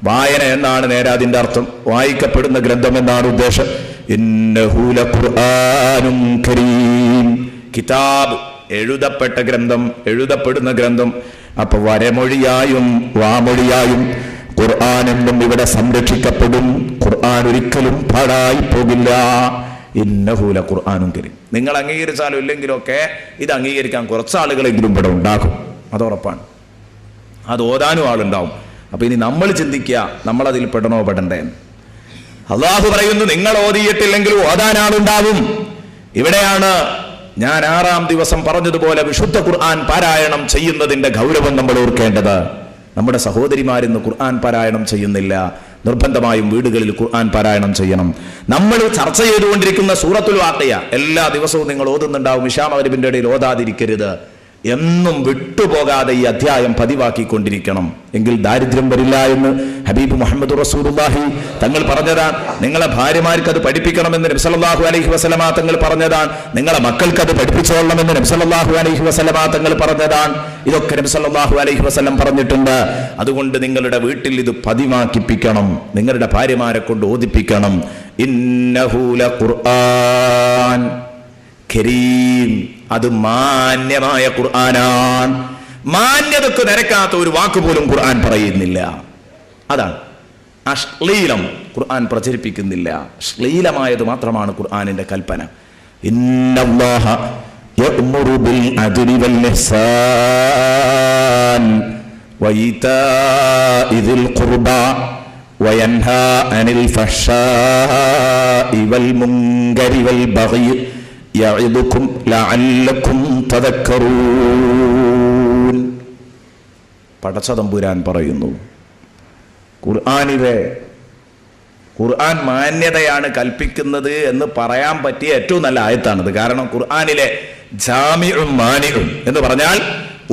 വായന എന്നാണ് നേരെ അതിൻ്റെ അർത്ഥം. വായിക്കപ്പെടുന്ന ഗ്രന്ഥം എന്നാണ് ഉദ്ദേശം. ഇന്നഹു ലഖുർആനുൻ കരീം, കിതാബ് എഴുതപ്പെട്ട ഗ്രന്ഥം, എഴുതപ്പെടുന്ന ഗ്രന്ഥം. അപ്പൊ വരമൊഴിയായും വാമൊഴിയായും ഖുർആൻ എന്നും ഇവിടെ സംരക്ഷിക്കപ്പെടും. ഖുർആൻ ഒരിക്കലും പാഴായി പോകില്ല. ഇന്നഹു ലഖുർആനുൻ കരീം. നിങ്ങൾ അംഗീകരിച്ചാലും ഇല്ലെങ്കിലും ഒക്കെ ഇത് അംഗീകരിക്കാൻ കുറച്ച് ആളുകളെങ്കിലും ഇവിടെ ഉണ്ടാകും, അതുറപ്പാണ്. അത് ഓതാനും ആളുണ്ടാവും. അപ്പൊ ഇനി നമ്മൾ ചിന്തിക്കുക, നമ്മളതിൽ പെടണോ പെടണ്ടേ? അള്ളാഹു പറയുന്നു, നിങ്ങൾ ഓതിയിട്ടില്ലെങ്കിൽ ഓതാൻ ആളുണ്ടാവും. ഇവിടെയാണ് ഞാൻ 6-ാം ദിവസം പറഞ്ഞതുപോലെ വിശുദ്ധ ഖുർആൻ പാരായണം ചെയ്യുന്നതിന്റെ ഗൗരവം നമ്മൾ ഓർക്കേണ്ടത്. നമ്മുടെ സഹോദരിമാരിന്ന് ഖുർആൻ പാരായണം ചെയ്യുന്നില്ല. നിർബന്ധമായും വീടുകളിൽ ഖുർആൻ പാരായണം ചെയ്യണം. നമ്മൾ ചർച്ച ചെയ്തുകൊണ്ടിരിക്കുന്ന സൂറത്തുൽ വാഖിയ എല്ലാ ദിവസവും നിങ്ങൾ ഓതുന്നുണ്ടാവും. ഇശാ മഗ്‌രിബിന്റെ ഇടയിൽ ഓതാതിരിക്കരുത്. എന്നും വിട്ടുപോകാതെ ഈ അധ്യായം പതിവാക്കിക്കൊണ്ടിരിക്കണം. എങ്കിൽ ദാരിദ്ര്യം വരില്ല എന്ന് ഹബീബ് മുഹമ്മദ് റസൂലുള്ളാഹി തങ്ങൾ പറഞ്ഞതാണ്. നിങ്ങളെ ഭാര്യമാർക്ക് അത് പഠിപ്പിക്കണമെന്ന് നബി സല്ലല്ലാഹു അലൈഹി വസല്ലമ തങ്ങൾ പറഞ്ഞതാണ്. നിങ്ങളെ മക്കൾക്ക് അത് പഠിപ്പിച്ചോളണമെന്ന് നബി സല്ലല്ലാഹു അലൈഹി വസല്ലമ തങ്ങൾ പറഞ്ഞതാണ്. ഇതൊക്കെ നബി സല്ലല്ലാഹു അലൈഹി വസല്ലം പറഞ്ഞിട്ടുണ്ട്. അതുകൊണ്ട് നിങ്ങളുടെ വീട്ടിൽ ഇത് പതിവാക്കിപ്പിക്കണം. നിങ്ങളുടെ ഭാര്യമാരെ കൊണ്ട് ഓതിപ്പിക്കണം. ഇന്നഹു ലഖുർആൻ കരീം, അത് മാന്യമായ ഖുർആനാണ്. മാന്യതക്ക് നിരക്കാത്ത ഒരു വാക്ക് പോലും ഖുർആൻ പറയുന്നില്ല. അതാണ് അശ്ലീലം ഖുർആൻ പ്രചരിപ്പിക്കുന്നില്ല. ശ്ലീലമായത് മാത്രമാണ് ഖുർആനിന്റെ കൽപ്പന. ഇന്നല്ലാഹ യഅ്മുറു ബിൽ അദ്ലി വൽ ഇഹ്സാൻ വഇതാഇ ദിൽ ഖുർബാ വയൻഹാ അനിൽ ഫഹ്ശാഇ വൽ മുൻകരി വൽ ബഗി യഇദുകും ലഅല്ലകും തദക്കറൂൻ. പടച്ചതമ്പുരാൻ പറയുന്നു, ഖുർആൻ മാന്യതയാണ് കൽപ്പിക്കുന്നത് എന്ന് പറയാൻ പറ്റിയ ഏറ്റവും നല്ല ആയത്താണിത്. കാരണം ഖുർആനിലെ ജാമിഉം മാനിഉം എന്ന് പറഞ്ഞാൽ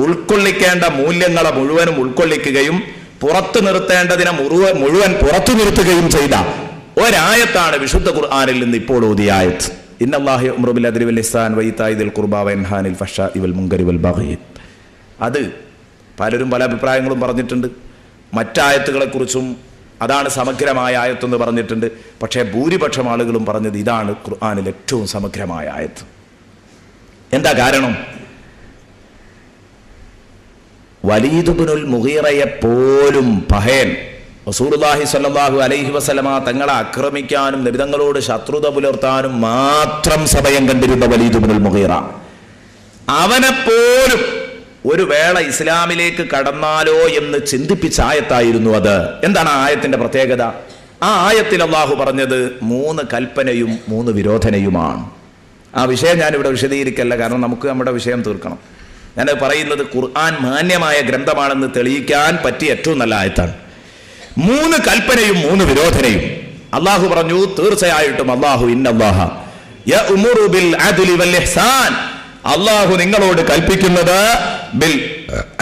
ഉൾക്കൊള്ളിക്കേണ്ട മൂല്യങ്ങളെ മുഴുവനും ഉൾക്കൊള്ളിക്കുകയും പുറത്തു നിർത്തേണ്ടതിനെ മുഴുവൻ പുറത്തു നിർത്തുകയും ചെയ്ത ഒരായത്താണ് വിശുദ്ധ ഖുർആനിൽ നിന്ന് ഇപ്പോൾ ഓതിയ ആയത്ത്. ഇന്നല്ലാഹു യഅ്മുറു ബിൽ അദ്ലി വൽ ഇഹ്സാൻ വഇതാഇ ദിൽ ഖുർബാ വയൻഹാ അനിൽ ഫഹ്ശാഇ വൽ മുൻകരി വൽ ബഗ്യി. അത് പലരും പല അഭിപ്രായങ്ങളും പറഞ്ഞിട്ടുണ്ട്. മറ്റായത്തുകളെക്കുറിച്ചും അതാണ് സമഗ്രമായ ആയത്തെന്ന് പറഞ്ഞിട്ടുണ്ട്. പക്ഷേ ഭൂരിപക്ഷം ആളുകളും പറഞ്ഞത് ഇതാണ് ഖുർആനിൽ ഏറ്റവും സമഗ്രമായ ആയത്ത്. എന്താ കാരണം? വലീദ് ഇബ്നുൽ മുഗീറയെ പോലും പഹയൻ റസൂലുള്ളാഹി സ്വല്ലല്ലാഹു അലൈഹി വസല്ലമ തങ്ങളെ ആക്രമിക്കാനും നബിതങ്ങളോട് ശത്രുത പുലർത്താനും മാത്രം സമയം കണ്ടിരുന്ന വലീദ് ഇബ്നുൽ മുഗീറ, അവനെപ്പോലും ഒരു വേള ഇസ്ലാമിലേക്ക് കടന്നാലോ എന്ന് ചിന്തിപ്പിച്ച ആയത്തായിരുന്നു അത്. എന്താണ് ആ ആയത്തിന്റെ പ്രത്യേകത? ആ ആയത്തിൽ അള്ളാഹു പറഞ്ഞത് 3 കൽപ്പനയും 3 വിരോധനയുമാണ്. ആ വിഷയം ഞാനിവിടെ വിശദീകരിക്കല്ല, കാരണം നമുക്ക് നമ്മുടെ വിഷയം തീർക്കണം. ഞാൻ പറയുന്നത് ഖുർആൻ മാന്യമായ ഗ്രന്ഥമാണെന്ന് തെളിയിക്കാൻ പറ്റിയ ഏറ്റവും നല്ല ആയത്താണ്. 3 കൽപ്പനയും 3 വിരോധനയും അള്ളാഹു പറഞ്ഞു. തീർച്ചയായിട്ടും അള്ളാഹു ഇന്നല്ലാഹ യഅ്മുറു ബിൽ അദ്ലി വൽ ഇഹ്സാൻ, അള്ളാഹു നിങ്ങളോട് കൽപ്പിക്കുന്നത് ബിൽ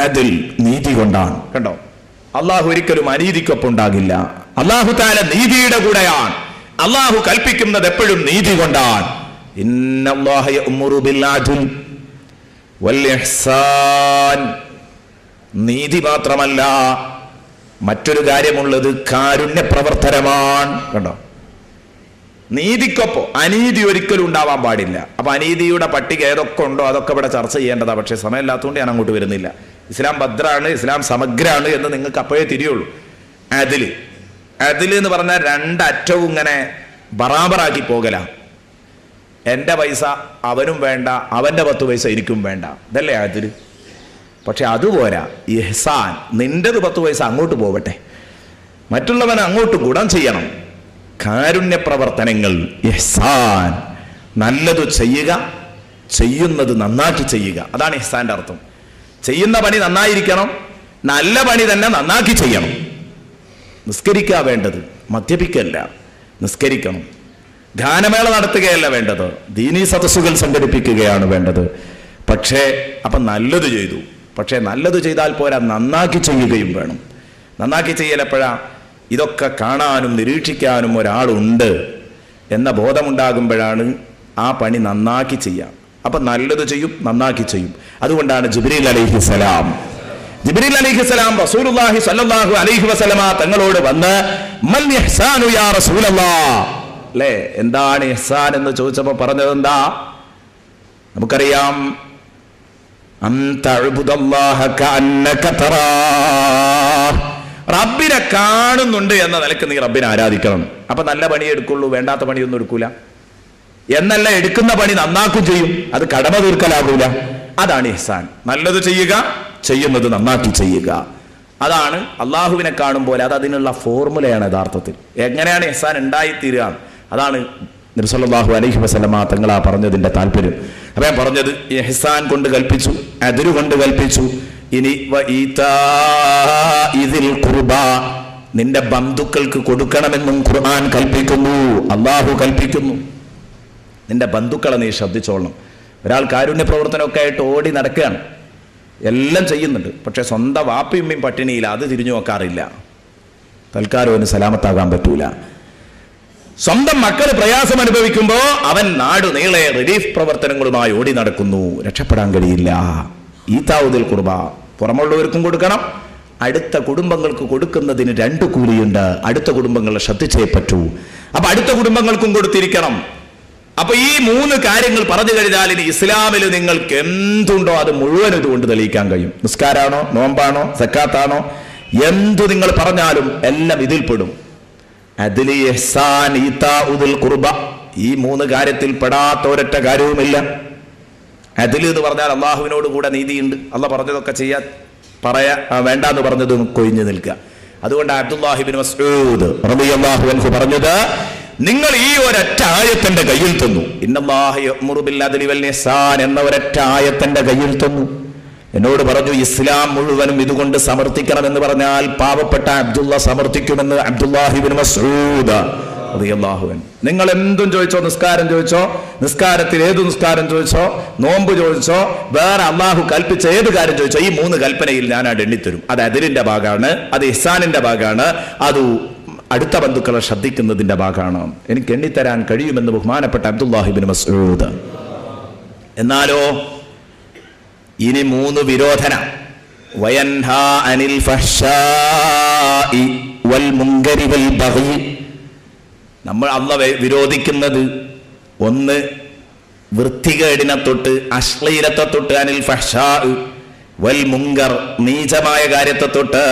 അദ്ൽ, നീതി കൊണ്ടാണ്. കണ്ടോ, അള്ളാഹു ഒരിക്കലും അനീതിക്കൊപ്പം ഉണ്ടാകില്ല. അള്ളാഹു തആല നീതിയുടെ കൂടെയാണ്. അള്ളാഹു കൽപ്പിക്കുന്നത് എപ്പോഴും നീതി കൊണ്ടാണ്. ഇന്നല്ലാഹ യഅ്മുറു ബിൽ അദ്ൽ വൽ ഇഹ്സാൻ, നീതി മാത്രമല്ല മറ്റൊരു കാര്യമുള്ളത് കാരുണ്യ പ്രവർത്തനമാണ്. കണ്ടോ, നീതിക്കൊപ്പം അനീതി ഒരിക്കലും ഉണ്ടാവാൻ പാടില്ല. അപ്പൊ അനീതിയുടെ പട്ടിക ഏതൊക്കെ ഉണ്ടോ അതൊക്കെ ഇവിടെ ചർച്ച ചെയ്യേണ്ടതാ. പക്ഷെ സമയമില്ലാത്തതുകൊണ്ട് ഞാൻ അങ്ങോട്ട് വരുന്നില്ല. ഇസ്ലാം ഭദ്രാണ്, ഇസ്ലാം സമഗ്രാണ് എന്ന് നിങ്ങൾക്ക് അപ്പോഴേ തിരിയുള്ളൂ. അതില് എന്ന് പറഞ്ഞാൽ 2 അറ്റവും ഇങ്ങനെ ബറാബറാക്കി പോകല. എൻ്റെ പൈസ അവനും വേണ്ട, അവൻ്റെ 10 പൈസ എനിക്കും വേണ്ട, ഇതല്ലേ അതില്. പക്ഷെ അതുപോരാ ഇഹ്സാൻ, നിൻ്റെത് 10 പൈസ അങ്ങോട്ട് പോവട്ടെ, മറ്റുള്ളവന് അങ്ങോട്ട് ഗുണം ചെയ്യണം. കാരുണ്യ പ്രവർത്തനങ്ങൾ, ഇഹ്സാൻ, നല്ലത് ചെയ്യുക, ചെയ്യുന്നത് നന്നാക്കി ചെയ്യുക, അതാണ് ഇഹ്സാന്റെ അർത്ഥം. ചെയ്യുന്ന പണി നന്നായിരിക്കണം, നല്ല പണി തന്നെ നന്നാക്കി ചെയ്യണം. നിസ്കരിക്കുക വേണ്ടത്, മദ്യപിക്കല്ല, നിസ്കരിക്കണം. ഗാനമേള നടത്തുകയല്ല വേണ്ടത്, ദീനീ സദസ്സുകൾ സംഘടിപ്പിക്കുകയാണ് വേണ്ടത്. പക്ഷേ അപ്പം നല്ലത് ചെയ്തു, പക്ഷേ നല്ലത് ചെയ്താൽ പോരാ, നന്നാക്കി ചെയ്യുകയും വേണം. നന്നാക്കി ചെയ്യലപ്പോഴാ ഇതൊക്കെ കാണാനും നിരീക്ഷിക്കാനും ഒരാളുണ്ട് എന്ന ബോധമുണ്ടാകുമ്പോഴാണ് ആ പണി നന്നാക്കി ചെയ്യാം. അപ്പം നല്ലത് ചെയ്യും, നന്നാക്കി ചെയ്യും. അതുകൊണ്ടാണ് ജിബ്രീൽ അലൈഹിസ്സലാം റസൂലുള്ളാഹി സ്വല്ലല്ലാഹു അലൈഹി വസല്ലമ തങ്ങളോട് വന്ന് മൽ ഇഹ്സാനു യാ റസൂലല്ലാഹ്, അല്ലേ, എന്താണ് ഇഹ്സാൻ എന്ന് ചോദിച്ചപ്പോൾ പറഞ്ഞത് എന്താ? നമുക്കറിയാം, അൻതഅ്ബുദല്ലാഹ കഅന്നക തറാഹ്, റബ്ബിനെ കാണുന്നുണ്ട് എന്ന നിലക്ക് നീ റബ്ബിനെ ആരാധിക്കണം. അപ്പൊ നല്ല പണി എടുക്കുള്ളൂ, വേണ്ടാത്ത പണിയൊന്നും എടുക്കൂല. എന്നല്ല, എടുക്കുന്ന പണി നന്നാക്കും ചെയ്യും, അത് കടമ തീർക്കലാകൂല. അതാണ് ഇഹ്സാൻ. നല്ലത് ചെയ്യുക, ചെയ്യുന്നത് നന്നാക്കി ചെയ്യുക. അതാണ് അള്ളാഹുവിനെ കാണുമ്പോൾ അത് അതിനുള്ള ഫോർമുലയാണ് യഥാർത്ഥത്തിൽ. എങ്ങനെയാണ് ഇഹ്സാൻ ഉണ്ടായിത്തീരുക? അതാണ് നബി സല്ലല്ലാഹു അലൈഹി വസല്ലമ തങ്ങളാ പറഞ്ഞതിന്റെ താല്പര്യം. അപ്പൊ ഞാൻ പറഞ്ഞത് ഇഹ്സാൻ കൊണ്ട് കൽപ്പിച്ചു, അദ്ൽ കൊണ്ട് കൽപ്പിച്ചു. ഇനി നിന്റെ ബന്ധുക്കൾക്ക് കൊടുക്കണമെന്നും ഖുർആൻ കൽപ്പിക്കുന്നു, അള്ളാഹു കൽപ്പിക്കുന്നു. നിന്റെ ബന്ധുക്കളെ നീ ശ്രദ്ധിച്ചോളണം. ഒരാൾ കാരുണ്യ പ്രവർത്തനമൊക്കെ ആയിട്ട് ഓടി നടക്കുകയാണ്, എല്ലാം ചെയ്യുന്നുണ്ട്, പക്ഷെ സ്വന്തം വാപ്പയുമ്മയും പട്ടിണിയില്ല, അത് തിരിഞ്ഞു നോക്കാറില്ല. തൽക്കാലം അവന് സലാമത്താകാൻ പറ്റൂല. സ്വന്തം മക്കൾ പ്രയാസം അനുഭവിക്കുമ്പോൾ അവൻ നാടു നീളെ റിലീഫ് പ്രവർത്തനങ്ങളുമായി ഓടി നടക്കുന്നു, രക്ഷപ്പെടാൻ കഴിയില്ല. ഈതാഉദുൽ ഖുർബ പുറമുള്ളവർക്കും കൊടുക്കണം, അടുത്ത കുടുംബങ്ങൾക്ക് കൊടുക്കുന്നതിന് 2 കൂലിയുണ്ട്. അടുത്ത കുടുംബങ്ങളെ ശ്രദ്ധിച്ചേ പറ്റൂ. അപ്പൊ അടുത്ത കുടുംബങ്ങൾക്കും കൊടുത്തിരിക്കണം. അപ്പൊ ഈ 3 കാര്യങ്ങൾ പറഞ്ഞു കഴിഞ്ഞാൽ ഇനി ഇസ്ലാമിൽ നിങ്ങൾക്ക് എന്തുണ്ടോ അത് മുഴുവൻ ഇതുകൊണ്ട് തെളിയിക്കാൻ കഴിയും. നിസ്കാരാണോ, നോമ്പാണോ, സക്കാത്താണോ, എന്തു നിങ്ങൾ പറഞ്ഞാലും എല്ലാം ഇതിൽപ്പെടും. അദ്ൽ, ഇഹ്സാൻ, ഈതാഉദുൽ ഖുർബ, ഈ 3 കാര്യത്തിൽ പെടാത്ത ഒരൊറ്റ കാര്യവുമില്ല. അദ്ൽ എന്ന് പറഞ്ഞാൽ അള്ളാഹുവിനോട് കൂടെ നീതിയുണ്ട്. അള്ളാഹ് പറഞ്ഞതൊക്കെ ചെയ്യാൻ വേണ്ടാന്ന് പറഞ്ഞത് കൊഴിഞ്ഞു നിൽക്കുക. അതുകൊണ്ട് അബ്ദുല്ലാഹി ഇബ്നു മസ്ഊദ് റളിയല്ലാഹു അൻഹു പറഞ്ഞത്, നിങ്ങൾ ഈ ഒരൊറ്റ ആയത്തിന്റെ കയ്യിൽ തന്നു, ഇന്നല്ലാഹ യഅ്മുറു ബിൽ അദ്ലി വൽ ഇഹ്സാൻ എന്ന ഒരൊറ്റ ആയത്തിന്റെ കയ്യിൽ തന്നു. എന്നോട് പറഞ്ഞു ഇസ്ലാം മുഴുവനും ഇതുകൊണ്ട് സമർത്ഥിക്കണമെന്ന് പറഞ്ഞാൽ പാവപ്പെട്ട അബ്ദുള്ള സമർത്ഥിക്കുമെന്ന് അബ്ദുല്ലാഹി ഇബ്നു മസ്ഊദ് റളിയല്ലാഹു അൻഹു. നിങ്ങൾ എന്തും ചോദിച്ചോ, നിസ്കാരം ചോദിച്ചോ, നിസ്കാരത്തിൽ ഏത് നിസ്കാരം ചോദിച്ചോ, നോമ്പ് ചോദിച്ചോ, വേറെ അള്ളാഹു കൽപ്പിച്ച ഏത് കാര്യം ചോദിച്ചോ, ഈ 3 കൽപ്പനയിൽ ഞാൻ അത് എണ്ണിത്തരും. അത് അതിരിന്റെ ഭാഗമാണ്, അത് ഇഹ്സാനിന്റെ ഭാഗമാണ്, അത് അടുത്ത ബന്ധുക്കളെ ശ്രദ്ധിക്കുന്നതിന്റെ ഭാഗമാണ്. എനിക്ക് എണ്ണിത്തരാൻ കഴിയുമെന്ന് ബഹുമാനപ്പെട്ട അബ്ദുല്ലാഹി ഇബ്നു മസ്ഊദ്. എന്നാലോ ഇനി 3 വിരോധന. വയൻഹാ അനിൽ ഫഹ്ശാഇ വൽ മുൻകരി വൽ ബഗി. നമ്മൾ അല്ലാഹു വിരോധിക്കുന്നത് 1 വൃത്തികേടിനെ തൊട്ട്, അശ്ലീലത്തെ തൊട്ട്, അനിൽ ഫഹ്ശാ വൽ മുൻകർ നീചമായ കാര്യത്തെ തൊട്ട്,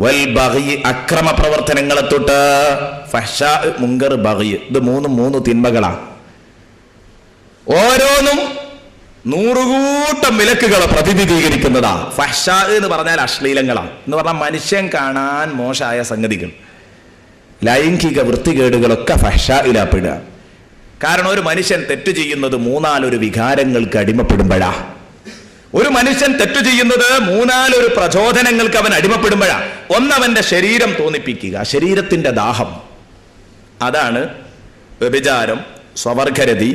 വൽ ബഗി അക്രമ പ്രവർത്തനങ്ങളെ തൊട്ട്. ഫഹ്ശാ, മുൻകർ, ബഗി, ഇത് 3 തിന്മകളാണ്. ഓരോന്നും 100 കൂട്ടം വിലക്കുകളെ പ്രതിനിധീകരിക്കുന്നതാ. ഫഹ്ശാ എന്ന് പറഞ്ഞാൽ അശ്ലീലങ്ങളാണ്, എന്ന് പറഞ്ഞാൽ മനുഷ്യൻ കാണാൻ മോശമായ സംഗതികൾ, ലൈംഗിക വൃത്തികേടുകളൊക്കെ ഫഹ്ശായിലാപ്പെടുക. കാരണം ഒരു മനുഷ്യൻ തെറ്റ് ചെയ്യുന്നത് 3-4 വികാരങ്ങൾക്ക് അടിമപ്പെടുമ്പോഴാ. ഒരു മനുഷ്യൻ തെറ്റ് ചെയ്യുന്നത് 3-4 പ്രചോദനങ്ങൾക്ക് അവൻ അടിമപ്പെടുമ്പോഴാ. ഒന്നവന്റെ ശരീരം തോന്നിപ്പിക്കുക, ശരീരത്തിന്റെ ദാഹം, അതാണ് വ്യഭിചാരം, സ്വവർഗരതി,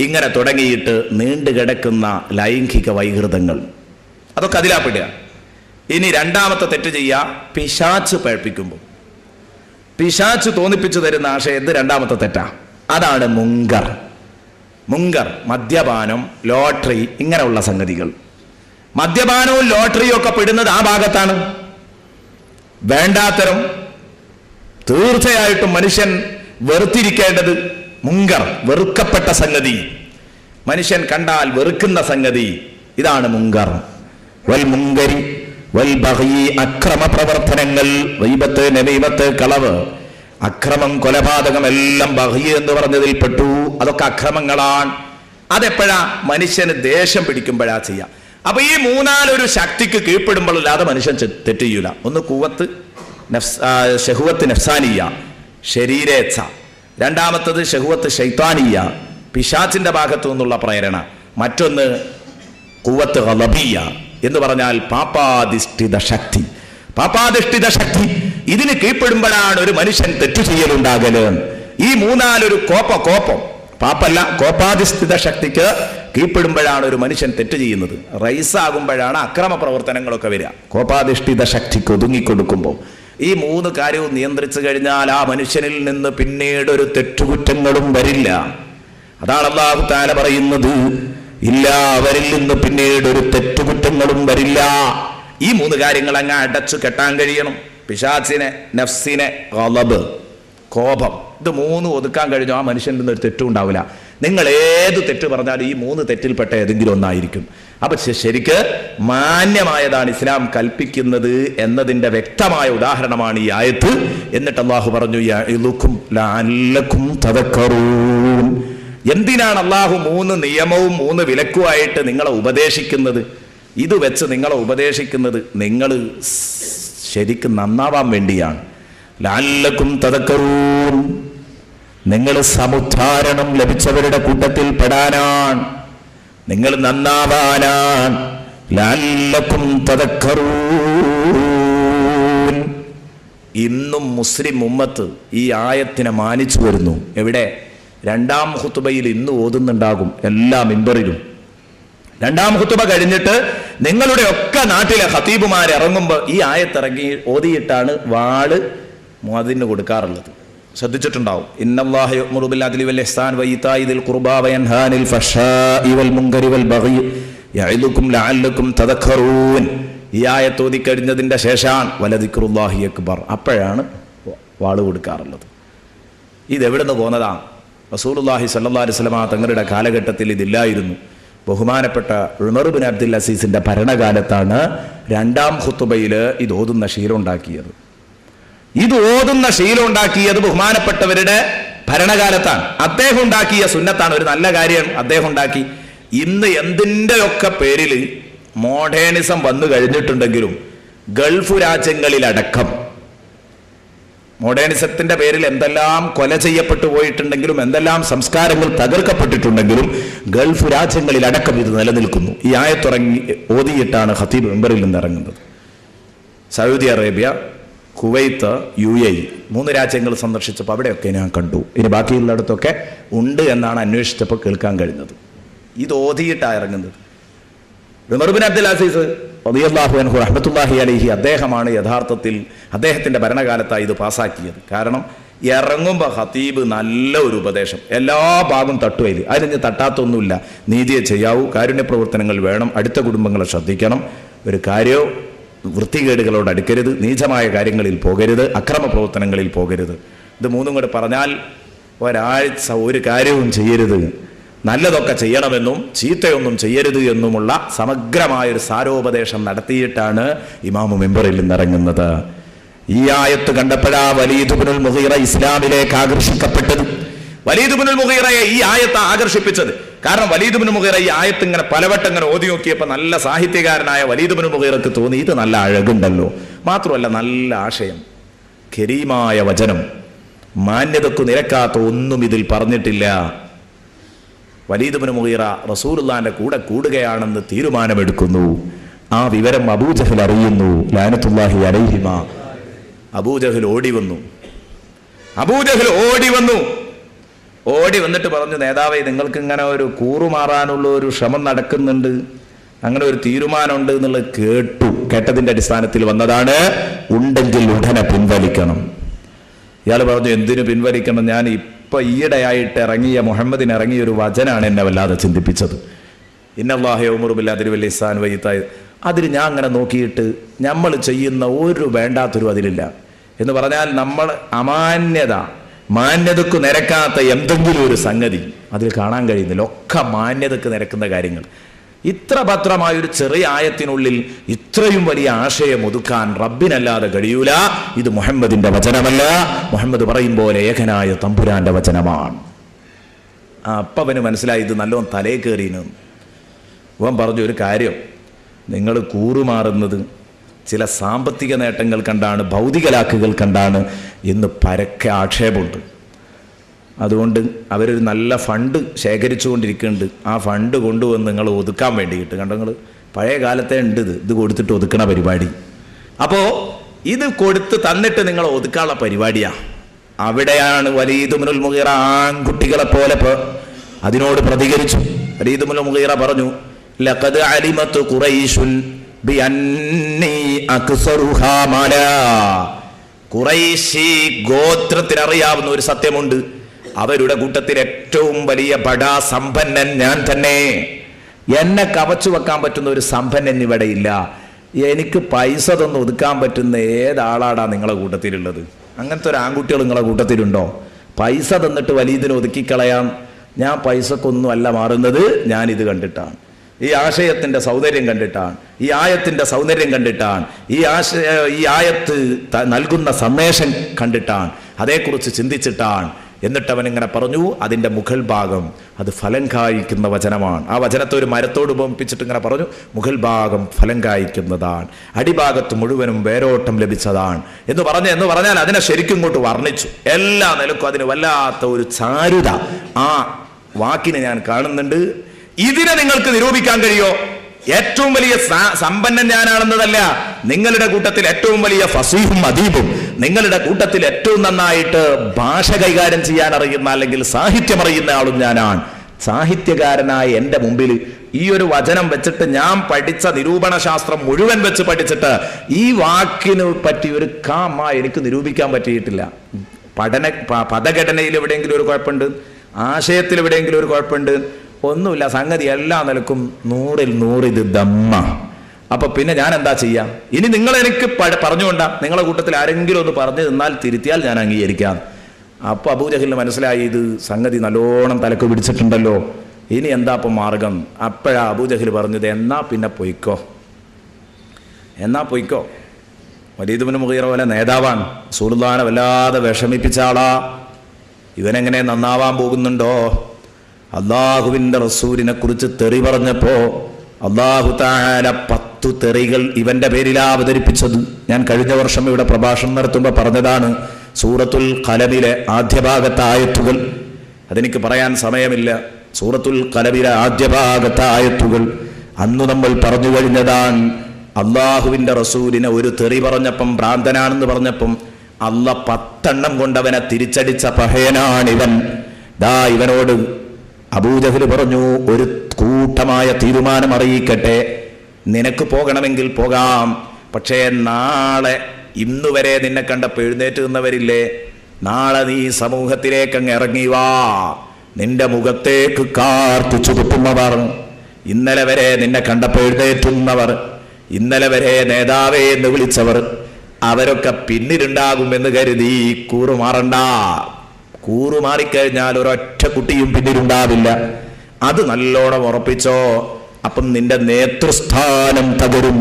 ഇങ്ങനെ തുടങ്ങിയിട്ട് നീണ്ടുകിടക്കുന്ന ലൈംഗിക വൈകൃതങ്ങൾ, അതൊക്കെ അതിലാപ്പെടുക. ഇനി രണ്ടാമത്തെ തെറ്റ് ചെയ്യുക, പിശാച്ച് പഴപ്പിക്കുമ്പോൾ, പിശാച്ച് തോന്നിപ്പിച്ചു തരുന്ന ആശയം, ഇത് രണ്ടാമത്തെ തെറ്റാ. അതാണ് മുൻകർ. മുൻകർ മദ്യപാനം, ലോട്ടറി, ഇങ്ങനെയുള്ള സംഗതികൾ. മദ്യപാനവും ലോട്ടറിയും ഒക്കെ പെടുന്നത് ആ ഭാഗത്താണ്. വേണ്ടാത്തരം തീർച്ചയായിട്ടും മനുഷ്യൻ വെറുത്തിരിക്കേണ്ടത് മുൻകർ, വെറുക്കപ്പെട്ട സംഗതി, മനുഷ്യൻ കണ്ടാൽ വെറുക്കുന്ന സംഗതി, ഇതാണ് മുൻകർ. വൽ മുൻകരി വൽ ബഗി അക്രമ പ്രവർത്തനങ്ങൾ, ഗീബത്ത്, നമീമത്ത്, കളവ്, അക്രമം, കൊലപാതകം എല്ലാം ബഗി എന്ന് പറഞ്ഞതിൽ പെട്ടു. അതൊക്കെ അക്രമങ്ങളാണ്. അതെപ്പോഴാ? മനുഷ്യന് ദേഷ്യം പിടിക്കുമ്പോഴാ ചെയ്യാം. അപ്പൊ ഈ 3-4 ശക്തിക്ക് കീഴ്പ്പെടുമ്പോഴല്ലാതെ മനുഷ്യൻ തെറ്റ് ചെയ്യൂല. ഒന്ന് ഖുവത്ത്, ശഹുവത്ത് നഫ്സാനിയ, ശരീരേച്ഛ. രണ്ടാമത്തത് ശഹുവത്ത് ശൈത്താനിയ, പിശാച്ചിന്റെ ഭാഗത്തു നിന്നുള്ള പ്രേരണ. മറ്റൊന്ന് ഖുവത്ത് ഗളബിയ എന്ന് പറഞ്ഞാൽ പാപാധിഷ്ഠിത ശക്തി. പാപാധിഷ്ഠിത ശക്തി ഇതിന് കീഴ്പ്പെടുമ്പോഴാണ് ഒരു മനുഷ്യൻ തെറ്റു ചെയ്യലുണ്ടാകല്. ഈ 3-4 കോപ്പം, പാപ്പല്ല, കോപാധിഷ്ഠിത ശക്തിക്ക് കീഴ്പ്പെടുമ്പോഴാണ് ഒരു മനുഷ്യൻ തെറ്റ് ചെയ്യുന്നത്. റൈസാകുമ്പോഴാണ് അക്രമ പ്രവർത്തനങ്ങളൊക്കെ വരിക. കോപാധിഷ്ഠിത ശക്തിക്ക് ഒതുങ്ങിക്കൊടുക്കുമ്പോൾ ഈ 3 കാര്യവും നിയന്ത്രിച്ചു കഴിഞ്ഞാൽ ആ മനുഷ്യനിൽ നിന്ന് പിന്നീട് ഒരു തെറ്റുകുറ്റങ്ങളും വരില്ല. അതാണ് അല്ലാഹു തആല പറയുന്നത്, ഇല്ല, അവരിൽ നിന്ന് പിന്നീട് ഒരു തെറ്റുകുറ്റങ്ങളും വരില്ല. ഈ 3 കാര്യങ്ങൾ അങ്ങ് അടച്ചു കെട്ടാൻ കഴിയണം. പിശാചിനെ, നഫ്സിനെ, ഗളബ്, കോപം, ഇത് 3 ഒതുക്കാൻ കഴിഞ്ഞു ആ മനുഷ്യനിൽ നിന്ന് ഒരു തെറ്റും ഉണ്ടാവില്ല. നിങ്ങൾ ഏത് തെറ്റ് പറഞ്ഞാലും ഈ 3 തെറ്റിൽപ്പെട്ട ഏതെങ്കിലും ഒന്നായിരിക്കും. അപ്പൊ ശരിക്ക് മാന്യമായതാണ് ഇസ്ലാം കൽപ്പിക്കുന്നത് എന്നതിന്റെ വ്യക്തമായ ഉദാഹരണമാണ് ഈ ആയത്ത്. എന്നിട്ട് അല്ലാഹു പറഞ്ഞു, യഇദുകും ലഅല്ലകും തദക്കറൂൻ. എന്തിനാണ് അല്ലാഹു 3 നിയമവും 3 വിലക്കുമായിട്ട് നിങ്ങളെ ഉപദേശിക്കുന്നത്? ഇത് വെച്ച് നിങ്ങളെ ഉപദേശിക്കുന്നത് നിങ്ങൾ ശരിക്കും നന്നാവാൻ വേണ്ടിയാണ്. ലഅല്ലകും തദക്കറൂൻ, നിങ്ങൾ സമുദ്ധാരണം ലഭിച്ചവരുടെ കൂട്ടത്തിൽ പെടാനാണ്, നിങ്ങൾ നന്നാവാനാണ്. ലഅല്ലകും തദക്കറൂൻ. ഇന്നും മുസ്ലിം ഉമ്മത്ത് ഈ ആയത്തിനെ മാനിച്ചു വരുന്നു. എവിടെ? 2ാം ഖുതുബയിൽ ഇന്ന് ഓതുന്നുണ്ടാകും എല്ലാ മിമ്പറിലും. 2ാം ഖുതുബ കഴിഞ്ഞിട്ട് നിങ്ങളുടെ ഒക്കെ നാട്ടിലെ ഖതീബുമാർ ഇറങ്ങുമ്പോൾ ഈ ആയത്തിറങ്ങി ഓതിയിട്ടാണ് വാള് മുഅദ്ദിന് കൊടുക്കാറുള്ളത്. ശ്രദ്ധിച്ചിട്ടുണ്ടാവും. ഇന്നല്ലാഹ യഅ്മുറു ബിൽ അദ്ലി വൽ ഇഹ്സാൻ വഇതാഇ ദിൽ ഖുർബാ വയൻഹാ അനിൽ ഫഹ്ശാഇ വൽ മുൻകരി വൽ ബഗി യഇദുകും ലഅല്ലകും തദക്കറൂൻ. ഈ ആയത്ത് ഓതി കഴിഞ്ഞതിന്റെ ശേഷമാണ് വലദിക്റുല്ലാഹി അക്ബർ, അപ്പോഴാണ് വാള് കൊടുക്കാറുള്ളത്. ഇതെവിടെ നിന്ന് പോന്നതാണ്? റസൂലുള്ളാഹി സ്വല്ലല്ലാഹു അലൈഹി വസല്ലം തങ്ങളുടെ കാലഘട്ടത്തിൽ ഇതില്ലായിരുന്നു. ബഹുമാനപ്പെട്ട ഉമർ ബിൻ അബ്ദുൽ അസീസിന്റെ ഭരണകാലത്താണ് 2ാം ഖുതുബയിൽ ഇത് ഓതുന്ന ശീലം ഉണ്ടാക്കിയത്. ഇത് ഓതുന്ന ശീലം ഉണ്ടാക്കിയത് ബഹുമാനപ്പെട്ടവരുടെ ഭരണകാലത്താണ്. അദ്ദേഹം ഉണ്ടാക്കിയ സുന്നത്താണ്. ഒരു നല്ല കാര്യമാണ് അദ്ദേഹം ഉണ്ടാക്കി. ഇന്ന് എന്തിൻ്റെയൊക്കെ പേരിൽ മോഡേണിസം വന്നു കഴിഞ്ഞിട്ടുണ്ടെങ്കിലും ഗൾഫ് രാജ്യങ്ങളിലടക്കം മോഡേണിസത്തിന്റെ പേരിൽ എന്തെല്ലാം കൊല ചെയ്യപ്പെട്ടു പോയിട്ടുണ്ടെങ്കിലും, എന്തെല്ലാം സംസ്കാരങ്ങൾ തകർക്കപ്പെട്ടിട്ടുണ്ടെങ്കിലും ഗൾഫ് രാജ്യങ്ങളിൽ അടക്കം ഇത് നിലനിൽക്കുന്നു. ഈ ആയത്തിറങ്ങി ഓതിയിട്ടാണ് ഖതീബ് മിമ്പറിൽ നിന്ന് ഇറങ്ങുന്നത്. സൗദി അറേബ്യ, കുവൈത്ത്, UAE 3 രാജ്യങ്ങൾ സന്ദർശിച്ചപ്പോൾ അവിടെയൊക്കെ ഞാൻ കണ്ടു. ഇനി ബാക്കിയുള്ളിടത്തൊക്കെ ഉണ്ട് എന്നാണ് അന്വേഷിച്ചപ്പോൾ കേൾക്കാൻ കഴിഞ്ഞത്. ഇത് ഓതിയിട്ടാണ് ഇറങ്ങുന്നത്. ഉമർ ബിൻ അബ്ദുൽ അസീസ് റളിയല്ലാഹു അൻഹു റഹ്മത്തുള്ളാഹി അലൈഹി അദ്ദേഹമാണ് യഥാർത്ഥത്തിൽ അദ്ദേഹത്തിൻ്റെ ഭരണകാലത്താണ് ഇത് പാസ്സാക്കിയത്. കാരണം ഇറങ്ങുമ്പോൾ ഖതീബ് നല്ല ഒരു ഉപദേശം, എല്ലാ ഭാഗവും തട്ടുവയിൽ, അതിന് തട്ടാത്തൊന്നുമില്ല. നീതിയെ ചെയ്യാവൂ, കാരുണ്യ പ്രവർത്തനങ്ങൾ വേണം, അടുത്ത കുടുംബങ്ങളെ ശ്രദ്ധിക്കണം, ഒരു കാര്യവും വൃത്തികേടുകളോട് അടുക്കരുത്, നീചമായ കാര്യങ്ങളിൽ പോകരുത്, അക്രമ പ്രവർത്തനങ്ങളിൽ പോകരുത്. ഇത് 3 കൂടെ പറഞ്ഞാൽ ഒരാഴ്ച ഒരു കാര്യവും ചെയ്യരുത്, നല്ലതൊക്കെ ചെയ്യണമെന്നും ചീത്തയൊന്നും ചെയ്യരുത് എന്നുമുള്ള സമഗ്രമായൊരു സാരോപദേശം നടത്തിയിട്ടാണ് ഇമാമു മിമ്പറിൽ നിന്നിറങ്ങുന്നത്. ഈ ആയത്ത് കണ്ടപ്പോഴാ വലീദ് ഇബ്നുൽ മുഗീറ ഇസ്ലാമിലേക്ക് ആകർഷിക്കപ്പെട്ടത്. വലീദ് ഇബ്നുൽ മുഗീറയെ ഈ ആയത്ത് ആകർഷിപ്പിച്ചത്. കാരണം വലീദ് ഇബ്നുൽ മുഗീറ ഈ ആയത്ത് ഇങ്ങനെ പലവട്ടം ഇങ്ങനെ ഓതി നോക്കിയപ്പോൾ നല്ല സാഹിത്യകാരനായ വലീദ് ഇബ്നുൽ മുഗീറക്ക് തോന്നി ഇത് നല്ല അഴകുണ്ടല്ലോ, മാത്രമല്ല നല്ല ആശയം, കരീമായ വചനം, മാന്യതക്കു നിരക്കാത്ത ഒന്നും ഇതിൽ പറഞ്ഞിട്ടില്ല. വലീദ് ഇബ്നുൽ മുഗീറ റസൂലുള്ളാഹിന്റെ കൂടെ കൂടുകയാണെന്ന് തീരുമാനമെടുക്കുന്നു. ആ വിവരം അബൂജഹൽ അറിയുന്നു, ലഅനത്തുല്ലാഹി അലൈഹിമ. അബൂജഹൽ ഓടി വന്നിട്ട് പറഞ്ഞു, നേതാവേ, നിങ്ങൾക്ക് ഇങ്ങനെ ഒരു കൂറുമാറാനുള്ള ഒരു ശ്രമം നടക്കുന്നുണ്ട്, അങ്ങനെ ഒരു തീരുമാനമുണ്ട് എന്നുള്ളത് കേട്ടതിന്റെ അടിസ്ഥാനത്തിൽ വന്നതാണ്. ഉണ്ടെങ്കിൽ ഉടനെ പിൻവലിക്കണം. ഇയാൾ പറഞ്ഞു, എന്തിനു പിൻവലിക്കണം? ഞാൻ ഇപ്പൊ ഈയിടെയായിട്ട് മുഹമ്മദിന് ഇറങ്ങിയ ഒരു വചനാണ് എന്നെ വല്ലാതെ ചിന്തിപ്പിച്ചത്. ഇന്നല്ലാഹ യഅ്മുറു ബിൽ അദ്ലി വൽ ഇഹ്സാൻ വ ഈതാഇ. അതിൽ ഞാൻ അങ്ങനെ നോക്കിയിട്ട് നമ്മൾ ചെയ്യുന്ന ഒരു വേണ്ടാത്തൊരു അതിലില്ല എന്ന് പറഞ്ഞാൽ, നമ്മൾ മാന്യതക്ക് നിരക്കാത്ത എന്തെങ്കിലും ഒരു സംഗതി അതിൽ കാണാൻ കഴിയുന്നില്ല. ഒക്കെ മാന്യതക്ക് നിരക്കുന്ന കാര്യങ്ങൾ. ഇത്ര ഭദ്രമായൊരു ചെറിയ ആയത്തിനുള്ളിൽ ഇത്രയും വലിയ ആശയം ഒതുക്കാൻ റബ്ബിനല്ലാതെ കഴിയൂല. ഇത് മുഹമ്മദിന്റെ വചനമല്ല, മുഹമ്മദ് പറയും പോലെ ഏകനായ തമ്പുരാന്റെ വചനമാണ്. അപ്പവന് മനസ്സിലായി ഇത് നല്ലോണം തലേ കയറിയെന്ന്. അവൻ പറഞ്ഞു, ഒരു കാര്യം, നിങ്ങൾ കൂറുമാറുന്നത് ചില സാമ്പത്തിക നേട്ടങ്ങൾ കണ്ടാണ്, ഭൗതിക ലാക്കുകൾ കണ്ടാണ് എന്ന് പരക്കെ ആക്ഷേപമുണ്ട്. അതുകൊണ്ട് അവരൊരു നല്ല ഫണ്ട് ശേഖരിച്ചുകൊണ്ടിരിക്കുന്നുണ്ട്. ആ ഫണ്ട് കൊണ്ടുവന്ന് നിങ്ങൾ ഒതുക്കാൻ വേണ്ടിയിട്ട്, കണ്ടോ, നിങ്ങൾ പഴയ കാലത്തെ ഉണ്ട് ഇത് കൊടുത്തിട്ട് ഒതുക്കണ പരിപാടി. അപ്പോൾ ഇത് കൊടുത്ത് തന്നിട്ട് നിങ്ങൾ ഒതുക്കാനുള്ള പരിപാടിയാണ്. അവിടെയാണ് വലീദ് ഇബ്നുൽ മുഗീറ ആൺകുട്ടികളെ പോലെ അതിനോട് പ്രതികരിച്ചു. വലീദ് ഇബ്നുൽ മുഗീറ പറഞ്ഞു, ലഖദ് അലിമതു ഖുറൈശുൻ ബിഅന്നി അക്സറുഹാ മാലാ. ഖുറൈശി ഗോത്രത്തിനറിയാവുന്ന ഒരു സത്യമുണ്ട്, അവരുടെ കൂട്ടത്തിൽ ഏറ്റവും വലിയ ബടാ സമ്പന്നൻ ഞാൻ തന്നെ. എന്നെ കവച്ചു വെക്കാൻ പറ്റുന്ന ഒരു സമ്പന്നൻ ഇവിടെ ഇല്ല. എനിക്ക് പൈസ തന്ന് ഒതുക്കാൻ പറ്റുന്ന ഏതാളാടാ നിങ്ങളെ കൂട്ടത്തിലുള്ളത്? അങ്ങനത്തെ ഒരു ആൺകുട്ടികൾ നിങ്ങളെ കൂട്ടത്തിലുണ്ടോ? പൈസ തന്നിട്ട് വലീദിനെ ഒതുക്കിക്കളയാം. ഞാൻ പൈസക്കൊന്നും അല്ല മാറുന്നത്, ഞാനിത് കണ്ടിട്ടാണ്, ഈ ആശയത്തിന്റെ സൗന്ദര്യം കണ്ടിട്ടാണ്, ഈ ആയത്തിന്റെ സൗന്ദര്യം കണ്ടിട്ടാണ്, ഈ ആയത്ത് നൽകുന്ന സന്ദേശം കണ്ടിട്ടാണ്, അതേക്കുറിച്ച് ചിന്തിച്ചിട്ടാണ്. എന്നിട്ട് അവൻ ഇങ്ങനെ പറഞ്ഞു, അതിൻ്റെ മുകൾ ഭാഗം അത് ഫലം കായ്ക്കുന്ന വചനമാണ്. ആ വചനത്തെ ഒരു മരത്തോട് ഉപമിപ്പിച്ചിട്ട് ഇങ്ങനെ പറഞ്ഞു, മുകൾ ഭാഗം ഫലം കായ്ക്കുന്നതാണ്, അടിഭാഗത്ത് മുഴുവനും വേരോട്ടം ലഭിച്ചതാണ് എന്ന് പറഞ്ഞാൽ അതിനെ ശരിക്കും ഇങ്ങോട്ട് വർണ്ണിച്ചു. എല്ലാ നിലക്കും അതിന് വല്ലാത്ത ഒരു ചാരുത ആ വാക്കിനെ ഞാൻ കാണുന്നുണ്ട്. ഇതിനെ നിങ്ങൾക്ക് നിരൂപിക്കാൻ കഴിയോ? ഏറ്റവും വലിയ സമ്പന്നൻ ഞാനാണെന്നതല്ല, നിങ്ങളുടെ കൂട്ടത്തിൽ ഏറ്റവും വലിയ ഫസീഹും അദീബും, നിങ്ങളുടെ കൂട്ടത്തിൽ ഏറ്റവും നന്നായിട്ട് ഭാഷ കൈകാര്യം ചെയ്യാൻ അറിയുന്ന അല്ലെങ്കിൽ സാഹിത്യം അറിയുന്ന ആളും ഞാനാണ്. സാഹിത്യകാരനായ എൻ്റെ മുമ്പിൽ ഈ ഒരു വചനം വെച്ചിട്ട് ഞാൻ പഠിച്ച നിരൂപണ ശാസ്ത്രം മുഴുവൻ വെച്ച് പഠിച്ചിട്ട് ഈ വാക്കിന് പറ്റി ഒരു എനിക്ക് നിരൂപിക്കാൻ പറ്റിയിട്ടില്ല. പദഘടനയിൽ എവിടെയെങ്കിലും ഒരു കുഴപ്പമുണ്ട്, ആശയത്തിൽ എവിടെയെങ്കിലും ഒരു കുഴപ്പമുണ്ട്, ഒന്നുമില്ല. സംഗതി എല്ലാ നിലക്കും 100ൽ 100 ഇത് ദമ്മ. അപ്പൊ പിന്നെ ഞാൻ എന്താ ചെയ്യാം? ഇനി നിങ്ങൾ എനിക്ക് പറഞ്ഞുകൊണ്ടാ, നിങ്ങളെ കൂട്ടത്തിൽ ആരെങ്കിലും ഒന്ന് പറഞ്ഞു തന്നാൽ തിരുത്തിയാൽ ഞാൻ അംഗീകരിക്കാം. അപ്പൊ അബൂജഹലിന് മനസ്സിലായി, ഇത് സംഗതി നല്ലോണം തലക്ക് പിടിച്ചിട്ടുണ്ടല്ലോ, ഇനി എന്താ ഇപ്പം മാർഗം? അപ്പോഴാ അബൂജഹൽ പറഞ്ഞത്, എന്നാ പിന്നെ പൊയ്ക്കോ. വലീദ് ഇബ്നു മുഗീറ പോലെ നേതാവാണ്, റസൂലുള്ളാഹിനെ വല്ലാതെ വിഷമിപ്പിച്ച ആളാ. ഇവനെങ്ങനെ നന്നാവാൻ പോകുന്നുണ്ടോ? അള്ളാഹുവിൻ്റെ റസൂലിനെ കുറിച്ച് തെറി പറഞ്ഞപ്പോ അള്ളാഹു തആല 10 തെറികൾ ഇവന്റെ പേരിലാ അവതരിപ്പിച്ചത്. ഞാൻ കഴിഞ്ഞ വർഷം ഇവിടെ പ്രഭാഷണം നടത്തുമ്പോൾ പറഞ്ഞതാണ്, സൂറത്തുൽ ഖലമിലെ ആദ്യ ഭാഗത്തെ ആയത്തുകൾ. അതെനിക്ക് പറയാൻ സമയമില്ല. സൂറത്തുൽ ഖലമിലെ ആദ്യ ഭാഗത്തെ ആയത്തുകൾ അന്ന് നമ്മൾ പറഞ്ഞു കഴിഞ്ഞതാണ്. അള്ളാഹുവിൻ്റെ റസൂലിനെ ഒരു തെറി പറഞ്ഞപ്പം, ഭ്രാന്തനാണെന്ന് പറഞ്ഞപ്പം അള്ള 10 എണ്ണം കൊണ്ടവനെ തിരിച്ചടിച്ച പഹയനാണിവൻ. ഇവനോട് അബൂജഹൽ പറഞ്ഞു, ഒരു കൂട്ടമായ തീരുമാനം അറിയിക്കട്ടെ, നിനക്ക് പോകണമെങ്കിൽ പോകാം, പക്ഷേ നാളെ ഇന്നുവരെ നിന്നെ കണ്ടപ്പോൾ എഴുന്നേറ്റ് നിന്നവരില്ലേ, നാളെ നീ സമൂഹത്തിലേക്ക് അങ്ങ് ഇറങ്ങി വാ. നിന്റെ മുഖത്തേക്ക് കാർത്തു ചുവട്ടുന്നവർ, ഇന്നലെ വരെ നിന്നെ കണ്ടപ്പോൾ എഴുന്നേറ്റുന്നവർ, ഇന്നലെ വരെ നേതാവേ എന്ന് വിളിച്ചവർ, അവരൊക്കെ പിന്നിലുണ്ടാകുമെന്ന് കരുതി കൂറുമാറണ്ട. കൂറുമാറിക്കഴിഞ്ഞാൽ ഒരൊറ്റ കുട്ടിയും പിന്നിലുണ്ടാവില്ല. അത് നല്ലോണം ഉറപ്പിച്ചോ. അപ്പം നിന്റെ നേതൃസ്ഥാനം തകരും,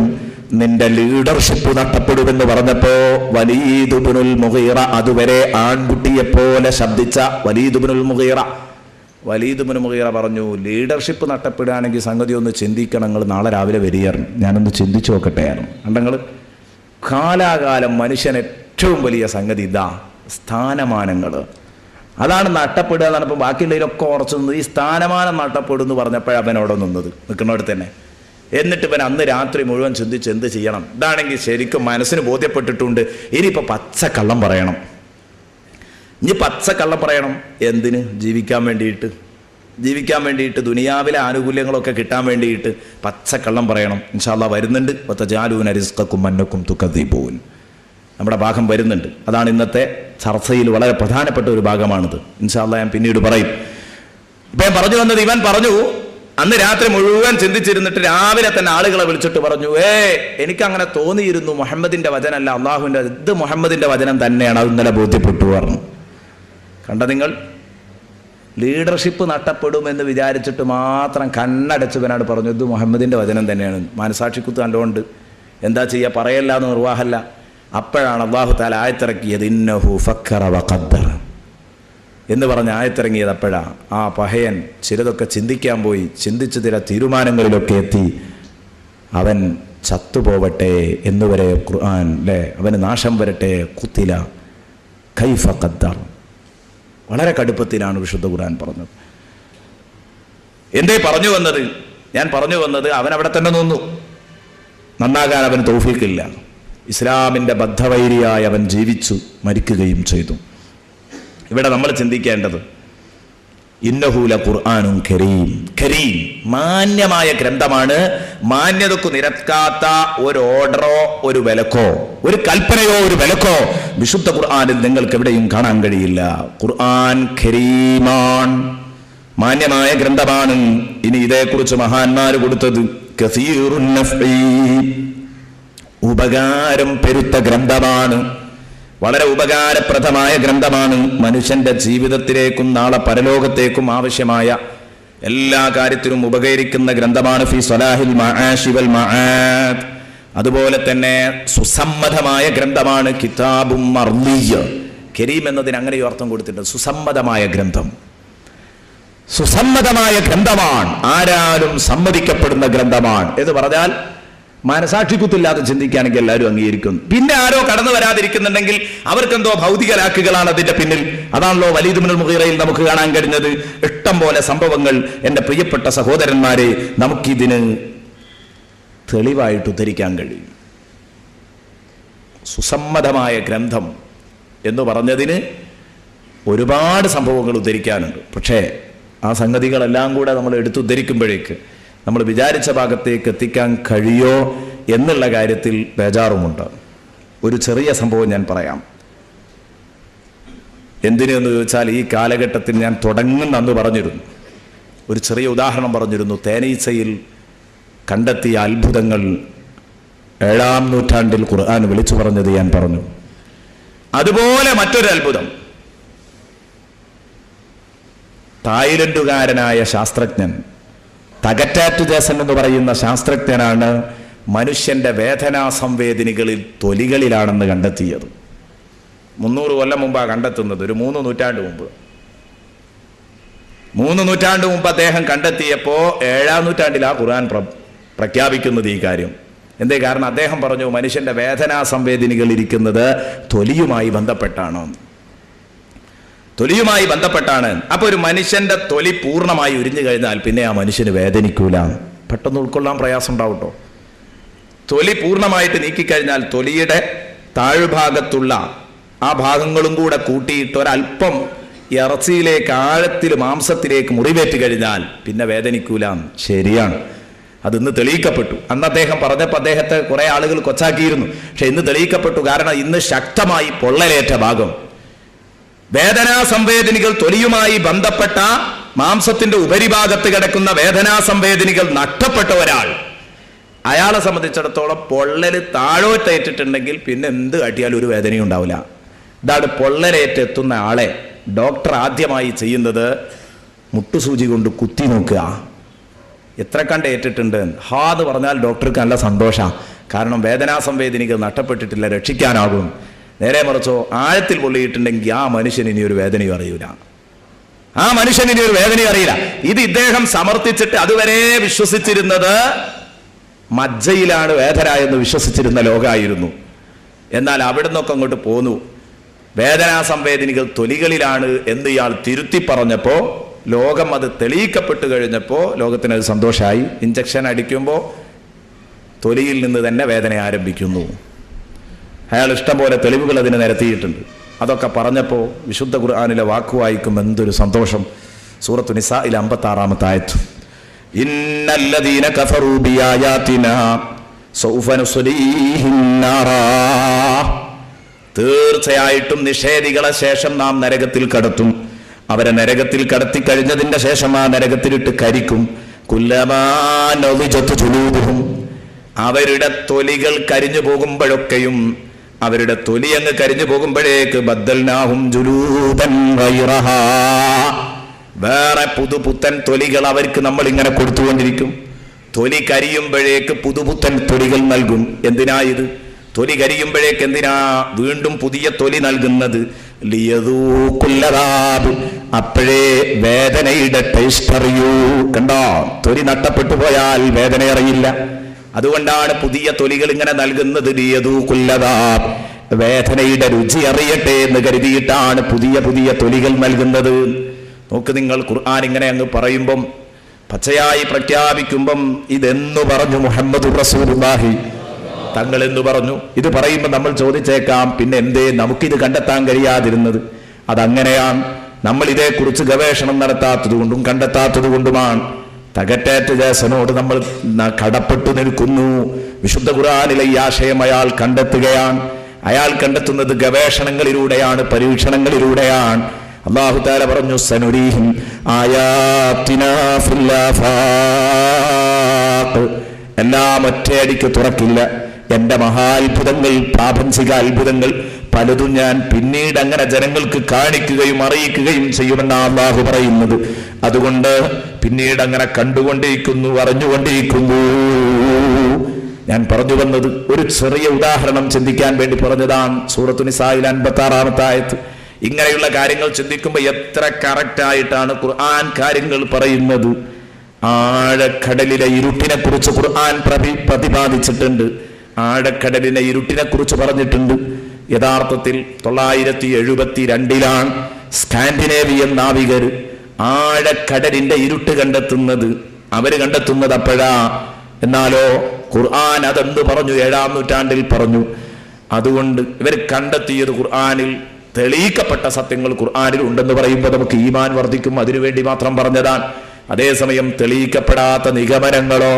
നിന്റെ ലീഡർഷിപ്പ് നഷ്ടപ്പെടുമെന്ന് പറഞ്ഞപ്പോ വലീദ് ഇബ്നുൽ മുഗീറ, അതുവരെ ആൺകുട്ടിയെപ്പോലെ ശബ്ദിച്ച വലീദ് ഇബ്നുൽ മുഗീറ പറഞ്ഞു, ലീഡർഷിപ്പ് നഷ്ടപ്പെടുകയാണെങ്കിൽ സംഗതി ഒന്ന് ചിന്തിക്കണം, നിങ്ങൾ നാളെ രാവിലെ വരികയായിരുന്നു, ഞാനൊന്ന് ചിന്തിച്ചു നോക്കട്ടെയായിരുന്നു. കണ്ടങ്ങൾ കാലാകാലം മനുഷ്യൻ ഏറ്റവും വലിയ സംഗതി ഇതാ, സ്ഥാനമാനങ്ങൾ. അതാണ് നഷ്ടപ്പെടുക എന്നാണ്. ഇപ്പം ബാക്കിയുള്ളതിലൊക്കെ ഉറച്ചു നിന്നത്. ഈ സ്ഥാനമാനം നഷ്ടപ്പെടും എന്ന് പറഞ്ഞപ്പോഴാണ് അവനോടെ നിൽക്കുന്നിടത്ത് തന്നെ. എന്നിട്ട് ഇവൻ അന്ന് രാത്രി മുഴുവൻ ചിന്തിച്ച് എന്ത് ചെയ്യണം. ഇതാണെങ്കിൽ ശരിക്കും മനസ്സിന് ബോധ്യപ്പെട്ടിട്ടുണ്ട്. ഇനിയിപ്പോൾ പച്ചക്കള്ളം പറയണം. ഇനി പച്ചക്കള്ളം പറയണം. എന്തിന്? ജീവിക്കാൻ വേണ്ടിയിട്ട് ദുനിയാവിലെ ആനുകൂല്യങ്ങളൊക്കെ കിട്ടാൻ വേണ്ടിയിട്ട് പച്ചക്കള്ളം പറയണം. ഇൻഷാ അല്ലാഹ് വരുന്നുണ്ട്. വതജാലൂന റിസ്ഖക്കും അന്നക്കും തുകദ്ദിബൂൻ, നമ്മുടെ ഭാഗം വരുന്നുണ്ട്. അതാണ് ഇന്നത്തെ ചർച്ചയിൽ വളരെ പ്രധാനപ്പെട്ട ഒരു ഭാഗമാണിത്. ഇൻഷാ അല്ലാഹ് ഞാൻ പിന്നീട് പറയും. ഇപ്പം പറഞ്ഞു വന്നത്, ഇവൻ പറഞ്ഞു അന്ന് രാത്രി മുഴുവൻ ചിന്തിച്ചിരുന്നിട്ട് രാവിലെ തന്നെ ആളുകളെ വിളിച്ചിട്ട് പറഞ്ഞു, എനിക്കങ്ങനെ തോന്നിയിരുന്നു, മുഹമ്മദിന്റെ വചനമല്ല അള്ളാഹുവിൻ്റെ, ഇത് മുഹമ്മദിന്റെ വചനം തന്നെയാണ്, അത് ഇന്നലെ ബോധ്യപ്പെട്ടു പറഞ്ഞു. കണ്ട നിങ്ങൾ, ലീഡർഷിപ്പ് നഷ്ടപ്പെടുമെന്ന് വിചാരിച്ചിട്ട് മാത്രം കണ്ണടച്ചവനാണ് പറഞ്ഞു ഇത് മുഹമ്മദിന്റെ വചനം തന്നെയാണ്. മനസാക്ഷിക്കുത്ത് നല്ലോണ്ട്, എന്താ ചെയ്യുക, പറയല്ല എന്ന് നിർവാഹമല്ല. അപ്പോഴാണ് അല്ലാഹു തആല ആയത്തിറക്കിയത്, ഇന്നഹു ഫക്കറ വഖദ്ദർ എന്ന് പറഞ്ഞ് ആയത്തിറങ്ങിയത്. അപ്പോഴാണ് ആ പഹയൻ ചിലതൊക്കെ ചിന്തിക്കാൻ പോയി, ചിന്തിച്ച് ചില തീരുമാനങ്ങളിലൊക്കെ എത്തി. അവൻ ചത്തുപോവട്ടെ എന്നുവരെ ഖുർആൻ അല്ലേ, അവന് നാശം വരട്ടെ. ഖുത്തില കൈഫ ഖദ്ദർ, വളരെ കടുപ്പത്തിലാണ് വിശുദ്ധ ഖുർആൻ പറഞ്ഞത്. എന്തേ പറഞ്ഞു വന്നത്? ഞാൻ പറഞ്ഞു വന്നത്, അവൻ അവിടെ തന്നെ നിന്നു. നന്നാകാൻ അവന് തൗഫീഖില്ല. ഇസ്ലാമിൻ്റെ ബദ്ധവൈരിയായി അവൻ ജീവിച്ചു മരിക്കുകയും ചെയ്തു. ഇവിടെ നമ്മൾ ചിന്തിക്കേണ്ടത്, ഇന്നഹു ലഖുർആനുൻ കരീം, കരീം മാന്യമായ ഗ്രന്ഥമാണ്. മാന്യതക്കു നിരക്കാത്ത ഒരു ഓർഡറോ ഒരു വിലക്കോ ഒരു കൽപ്പനയോ ഒരു വിലക്കോ വിശുദ്ധ ഖുർആനിൽ നിങ്ങൾക്ക് എവിടെയും കാണാൻ കഴിയില്ല. ഖുർആൻ കരീമാൻ, മാന്യമായ ഗ്രന്ഥമാണ്. ഇനി ഇതേക്കുറിച്ച് മഹാന്മാർ കൊടുത്തത് കസീറുൻ നഫ്ഈ, ഉപകാരം പെരുത്ത ഗ്രന്ഥമാണ്, വളരെ ഉപകാരപ്രദമായ ഗ്രന്ഥമാണ്. മനുഷ്യന്റെ ജീവിതത്തിലേക്കും നാളെ പരലോകത്തേക്കും ആവശ്യമായ എല്ലാ കാര്യത്തിലും ഉപകരിക്കുന്ന ഗ്രന്ഥമാണ്. ഫി സ്വലാഹിൽ മആശി വൽ മആദ്, അതുപോലെ തന്നെ സുസമ്മതമായ ഗ്രന്ഥമാണ്. കിതാബും മർളിയ്യ, കരീം എന്നതിന് അങ്ങനെ അർത്ഥം കൊടുത്തിട്ടുണ്ട്. സുസമ്മതമായ ഗ്രന്ഥം, സുസമ്മതമായ ഗ്രന്ഥമാണ്, ആരാലും സമ്മതിക്കപ്പെടുന്ന ഗ്രന്ഥമാണ് എന്ന് പറഞ്ഞാൽ മനസാക്ഷിക്കുത്തില്ലാതെ ചിന്തിക്കുകയാണെങ്കിൽ എല്ലാവരും അംഗീകരിക്കുന്നു. പിന്നെ ആരോ കടന്നു വരാതിരിക്കുന്നുണ്ടെങ്കിൽ അവർക്കെന്തോ ഭൗതിക ലാക്കുകളാണ് അതിന്റെ പിന്നിൽ. അതാണല്ലോ വലീദ് ഇബ്നുൽ മുഗീറയിൽ നമുക്ക് കാണാൻ കഴിഞ്ഞത്. ഇഷ്ടം പോലെ സംഭവങ്ങൾ എൻ്റെ പ്രിയപ്പെട്ട സഹോദരന്മാരെ നമുക്കിതിന് തെളിവായിട്ട് ഉദ്ധരിക്കാൻ കഴിയും. സുസമ്മതമായ ഗ്രന്ഥം എന്ന് പറഞ്ഞതിന് ഒരുപാട് സംഭവങ്ങൾ ഉദ്ധരിക്കാനുണ്ട്. പക്ഷേ ആ സംഗതികളെല്ലാം കൂടെ നമ്മൾ എടുത്തുദ്ധരിക്കുമ്പോഴേക്ക് നമ്മൾ വിചാരിച്ച ഭാഗത്തേക്ക് എത്തിക്കാൻ കഴിയോ എന്നുള്ള കാര്യത്തിൽ ബേജാറുമുണ്ട്. ഒരു ചെറിയ സംഭവം ഞാൻ പറയാം. എന്തിനെന്ന് ചോദിച്ചാൽ, ഈ കാലഘട്ടത്തിൽ ഞാൻ തുടങ്ങുന്നെന്ന് പറഞ്ഞിരുന്നു. ഒരു ചെറിയ ഉദാഹരണം പറഞ്ഞിരുന്നു. തേനീച്ചയിൽ കണ്ടെത്തിയ അത്ഭുതങ്ങൾ 7-ാം നൂറ്റാണ്ടിൽ ഖുർആൻ വിളിച്ചു പറഞ്ഞത് ഞാൻ പറഞ്ഞു. അതുപോലെ മറ്റൊരു അത്ഭുതം, തായ്ലൻഡുകാരനായ ശാസ്ത്രജ്ഞൻ തകറ്റാറ്റു ജേസൻ എന്ന് പറയുന്ന ശാസ്ത്രജ്ഞനാണ് മനുഷ്യന്റെ വേദനാ സംവേദനികളിൽ തൊലികളിലാണെന്ന് കണ്ടെത്തിയത്. 300 കൊല്ലം മുമ്പാണ് കണ്ടെത്തുന്നത്. ഒരു 3 നൂറ്റാണ്ട് മുമ്പ്. 3 നൂറ്റാണ്ട് മുമ്പ് അദ്ദേഹം കണ്ടെത്തിയപ്പോൾ 7-ാം നൂറ്റാണ്ടിൽ ആ ഖുർആൻ പ്രഖ്യാപിക്കുന്നത് ഈ കാര്യം. കാരണം അദ്ദേഹം പറഞ്ഞു, മനുഷ്യന്റെ വേദനാ സംവേദനികൾ ഇരിക്കുന്നത് തൊലിയുമായി ബന്ധപ്പെട്ടാണ്. തൊലിയുമായി ബന്ധപ്പെട്ടാണ്. അപ്പോൾ ഒരു മനുഷ്യന്റെ തൊലി പൂർണ്ണമായി ഉരിഞ്ഞു കഴിഞ്ഞാൽ പിന്നെ ആ മനുഷ്യന് വേദനിക്കൂല. പെട്ടെന്ന് ഉൾക്കൊള്ളാൻ പ്രയാസം ഉണ്ടാവും കേട്ടോ. തൊലി പൂർണ്ണമായിട്ട് നീക്കിക്കഴിഞ്ഞാൽ തൊലിയുടെ താഴ്ഭാഗത്തുള്ള ആ ഭാഗങ്ങളും കൂടെ കൂട്ടിയിട്ട് ഒരല്പം ഇറച്ചിയിലേക്ക് ആഴത്തിൽ മാംസത്തിലേക്ക് മുറിവേറ്റ് കഴിഞ്ഞാൽ പിന്നെ വേദനിക്കൂല. ശരിയാണ്, അത് ഇന്ന് തെളിയിക്കപ്പെട്ടു. അന്ന് അദ്ദേഹം പറഞ്ഞപ്പോൾ അദ്ദേഹത്തെ കുറെ ആളുകൾ കൊച്ചാക്കിയിരുന്നു. പക്ഷെ ഇന്ന് തെളിയിക്കപ്പെട്ടു. കാരണം ഇന്ന് ശക്തമായി പൊള്ളലേറ്റ ഭാഗം, വേദനാ സംവേദനികൾ തൊലിയുമായി ബന്ധപ്പെട്ട മാംസത്തിന്റെ ഉപരിഭാഗത്ത് കിടക്കുന്ന വേദനാ സംവേദനികൾ നഷ്ടപ്പെട്ട ഒരാൾ, അയാളെ സംബന്ധിച്ചിടത്തോളം പൊള്ളൽ താഴോട്ടേറ്റിട്ടുണ്ടെങ്കിൽ പിന്നെ എന്ത് കാട്ടിയാലും ഒരു വേദനയും ഉണ്ടാവില്ല. ഇതാണ് പൊള്ളലേറ്റെത്തുന്ന ആളെ ഡോക്ടർ ആദ്യമായി ചെയ്യുന്നത് മുട്ടുസൂചി കൊണ്ട് കുത്തി നോക്കുക. എത്ര കണ്ട് ഏറ്റിട്ടുണ്ട് എന്ന് പറഞ്ഞാൽ ഡോക്ടർക്ക് നല്ല സന്തോഷമാണ്. കാരണം വേദനാ സംവേദനികൾ നഷ്ടപ്പെട്ടിട്ടില്ല, രക്ഷിക്കാനാകും. നേരെ മറിച്ചോ ആഴത്തിൽ പൊള്ളിയിട്ടുണ്ടെങ്കിൽ ആ മനുഷ്യന് ഇനി ഒരു വേദനയും അറിയില്ല. ആ മനുഷ്യന് ഇനി ഒരു വേദനയും അറിയില്ല. ഇത് ഇദ്ദേഹം സമർത്ഥിച്ചിട്ട് അതുവരെ വിശ്വസിച്ചിരുന്നത് മജ്ജയിലാണ് വേദന എന്ന് വിശ്വസിച്ചിരുന്ന ലോകമായിരുന്നു. എന്നാൽ അവിടെ നിന്നൊക്കെ അങ്ങോട്ട് പോന്നു വേദനാ സംവേദനികൾ തൊലികളിലാണ് എന്ന് ഇയാൾ തിരുത്തി പറഞ്ഞപ്പോൾ ലോകം അത് തെളിയിക്കപ്പെട്ടു കഴിഞ്ഞപ്പോൾ ലോകത്തിനത് സന്തോഷമായി. ഇഞ്ചക്ഷൻ അടിക്കുമ്പോൾ തൊലിയിൽ നിന്ന് തന്നെ വേദന ആരംഭിക്കുന്നു. അയാൾ ഇഷ്ടം പോലെ തെളിവുകൾ അതിന് നിരത്തിയിട്ടുണ്ട്. അതൊക്കെ പറഞ്ഞപ്പോൾ വിശുദ്ധ ഖുർആനിലെ വാക്കു വായിക്കും എന്തൊരു സന്തോഷം. സൂറത്തു നിസായിലെ 56-ാമത്തെ ആയത്ത്, ഇന്നല്ലദീന കഫറൂ ബിആയാതിനാ സൗഫ നുസ്ലീഹിം നാറാ, തീർച്ചയായിട്ടും നിഷേധികളെ ശേഷം നാം നരകത്തിൽ കടത്തും. അവരെ നരകത്തിൽ കടത്തി കഴിഞ്ഞതിന്റെ ശേഷം ആ നരകത്തിലിട്ട് കരിക്കും. കുല്ലമാ നളിജത് ജുലൂദുഹും, അവരുടെ തൊലികൾ കരിഞ്ഞു പോകുമ്പോഴൊക്കെയും, അവരുടെ തൊലി അങ്ങ് കരിഞ്ഞു പോകുമ്പോഴേക്ക് ബദ്ദൽനാഹും ജുലൂദൻ ഗൈറഹാ, വേറെ പുതുപുത്തൻ തൊലികൾ അവർക്ക് നമ്മൾ ഇങ്ങനെ കൊടുത്തുകൊണ്ടിരിക്കും. തൊലി കരിയുമ്പോഴേക്ക് പുതുപുത്തൻ തൊലികൾ നൽകും. എന്തിനാ ഇത്? തൊലി കരിയുമ്പോഴേക്ക് എന്തിനാ വീണ്ടും പുതിയ തൊലി നൽകുന്നത്? ലിയദൂഖുല്ലദാബ്, അപ്പോഴേ വേദനയുടെ ടേസ്റ്റ് അറിയൂ. കണ്ടോ, തൊലി നഷ്ടപ്പെട്ടു പോയാൽ വേദന അറിയില്ല. അതുകൊണ്ടാണ് പുതിയ തൊലികൾ ഇങ്ങനെ നൽകുന്നത്. ലിയദൂഖുല്ലദാബ്, വേദനയുടെ രുചി അറിയട്ടെ എന്ന് കരുതിയിട്ടാണ് പുതിയ പുതിയ തൊലികൾ നൽകുന്നത്. നോക്ക് നിങ്ങൾ, ഖുർആൻ ഇങ്ങനെ അങ്ങ് പറയുമ്പം, പച്ചയായി പ്രഖ്യാപിക്കുമ്പം ഇതെന്നു പറഞ്ഞു മുഹമ്മദ് റസൂലുള്ളാഹി തങ്ങൾ എന്ന് പറഞ്ഞു. ഇത് പറയുമ്പോൾ നമ്മൾ ചോദിച്ചേക്കാം, പിന്നെ എന്തേ നമുക്കിത് കണ്ടെത്താൻ കഴിയാതിരുന്നത്? അതങ്ങനെയാണ്. നമ്മൾ ഇതേക്കുറിച്ച് ഗവേഷണം നടത്താത്തത് കൊണ്ടും കണ്ടെത്താത്തത് കൊണ്ടുമാണ്. തകറ്റേറ്റ ജേസനോട് നമ്മൾ കടപ്പെട്ടു നിൽക്കുന്നു. വിശുദ്ധ ഖുർആനിലെ ഈ ആശയം അയാൾ കണ്ടെത്തുകയാണ്. അയാൾ കണ്ടെത്തുന്നത് ഗവേഷണങ്ങളിലൂടെയാണ്, പരീക്ഷണങ്ങളിലൂടെയാണ്. അല്ലാഹു തആല പറഞ്ഞു, സനുരീഹിം ആയാതിനാ ഫിൽ ആഫാഖ്, എല്ലാം ഒറ്റയടിക്ക് തുറക്കില്ല. എന്റെ മഹാത്ഭുതങ്ങൾ, പ്രാപഞ്ചിക അത്ഭുതങ്ങൾ പലതും ഞാൻ പിന്നീട് അങ്ങനെ ജനങ്ങൾക്ക് കാണിക്കുകയും അറിയിക്കുകയും ചെയ്യുമെന്നാണ് അല്ലാഹു പറയുന്നത്. അതുകൊണ്ട് പിന്നീട് അങ്ങനെ കണ്ടുകൊണ്ടിരിക്കുന്നു, അറിഞ്ഞുകൊണ്ടിരിക്കുന്നു. ഞാൻ പറഞ്ഞു വന്നത് ഒരു ചെറിയ ഉദാഹരണം ചിന്തിക്കാൻ വേണ്ടി പറഞ്ഞതാണ്. സൂറത്തു നിസായിലെ 56-ാമത്തെ ആയത്ത്. ഇങ്ങനെയുള്ള കാര്യങ്ങൾ ചിന്തിക്കുമ്പോൾ എത്ര കറക്റ്റായിട്ടാണ് ഖുർആൻ കാര്യങ്ങൾ പറയുന്നത്. ആഴക്കടലിലെ ഇരുട്ടിനെ കുറിച്ച് ഖുർആൻ പ്രതിപാദിച്ചിട്ടുണ്ട്. ആഴക്കടലിനെ ഇരുട്ടിനെ കുറിച്ച് പറഞ്ഞിട്ടുണ്ട്. യഥാർത്ഥത്തിൽ 972 സ്കാൻഡിനേവിയൻ നാവികർ ആഴക്കടലിന്റെ ഇരുട്ട് കണ്ടെത്തുന്നത്. അവര് കണ്ടെത്തുന്നത് അപ്പോഴാ. എന്നാലോ ഖുർആൻ അതെന്ത് പറഞ്ഞു? 7-ാം നൂറ്റാണ്ടിൽ പറഞ്ഞു. അതുകൊണ്ട് ഇവർ കണ്ടെത്തിയത് ഖുർആനിൽ തെളിയിക്കപ്പെട്ട സത്യങ്ങൾ ഖുർആനിൽ ഉണ്ടെന്ന് പറയുമ്പോൾ നമുക്ക് ഈമാൻ വർദ്ധിക്കും. അതിനുവേണ്ടി മാത്രം പറഞ്ഞതാണ്. അതേസമയം തെളിയിക്കപ്പെടാത്ത നിഗമനങ്ങളോ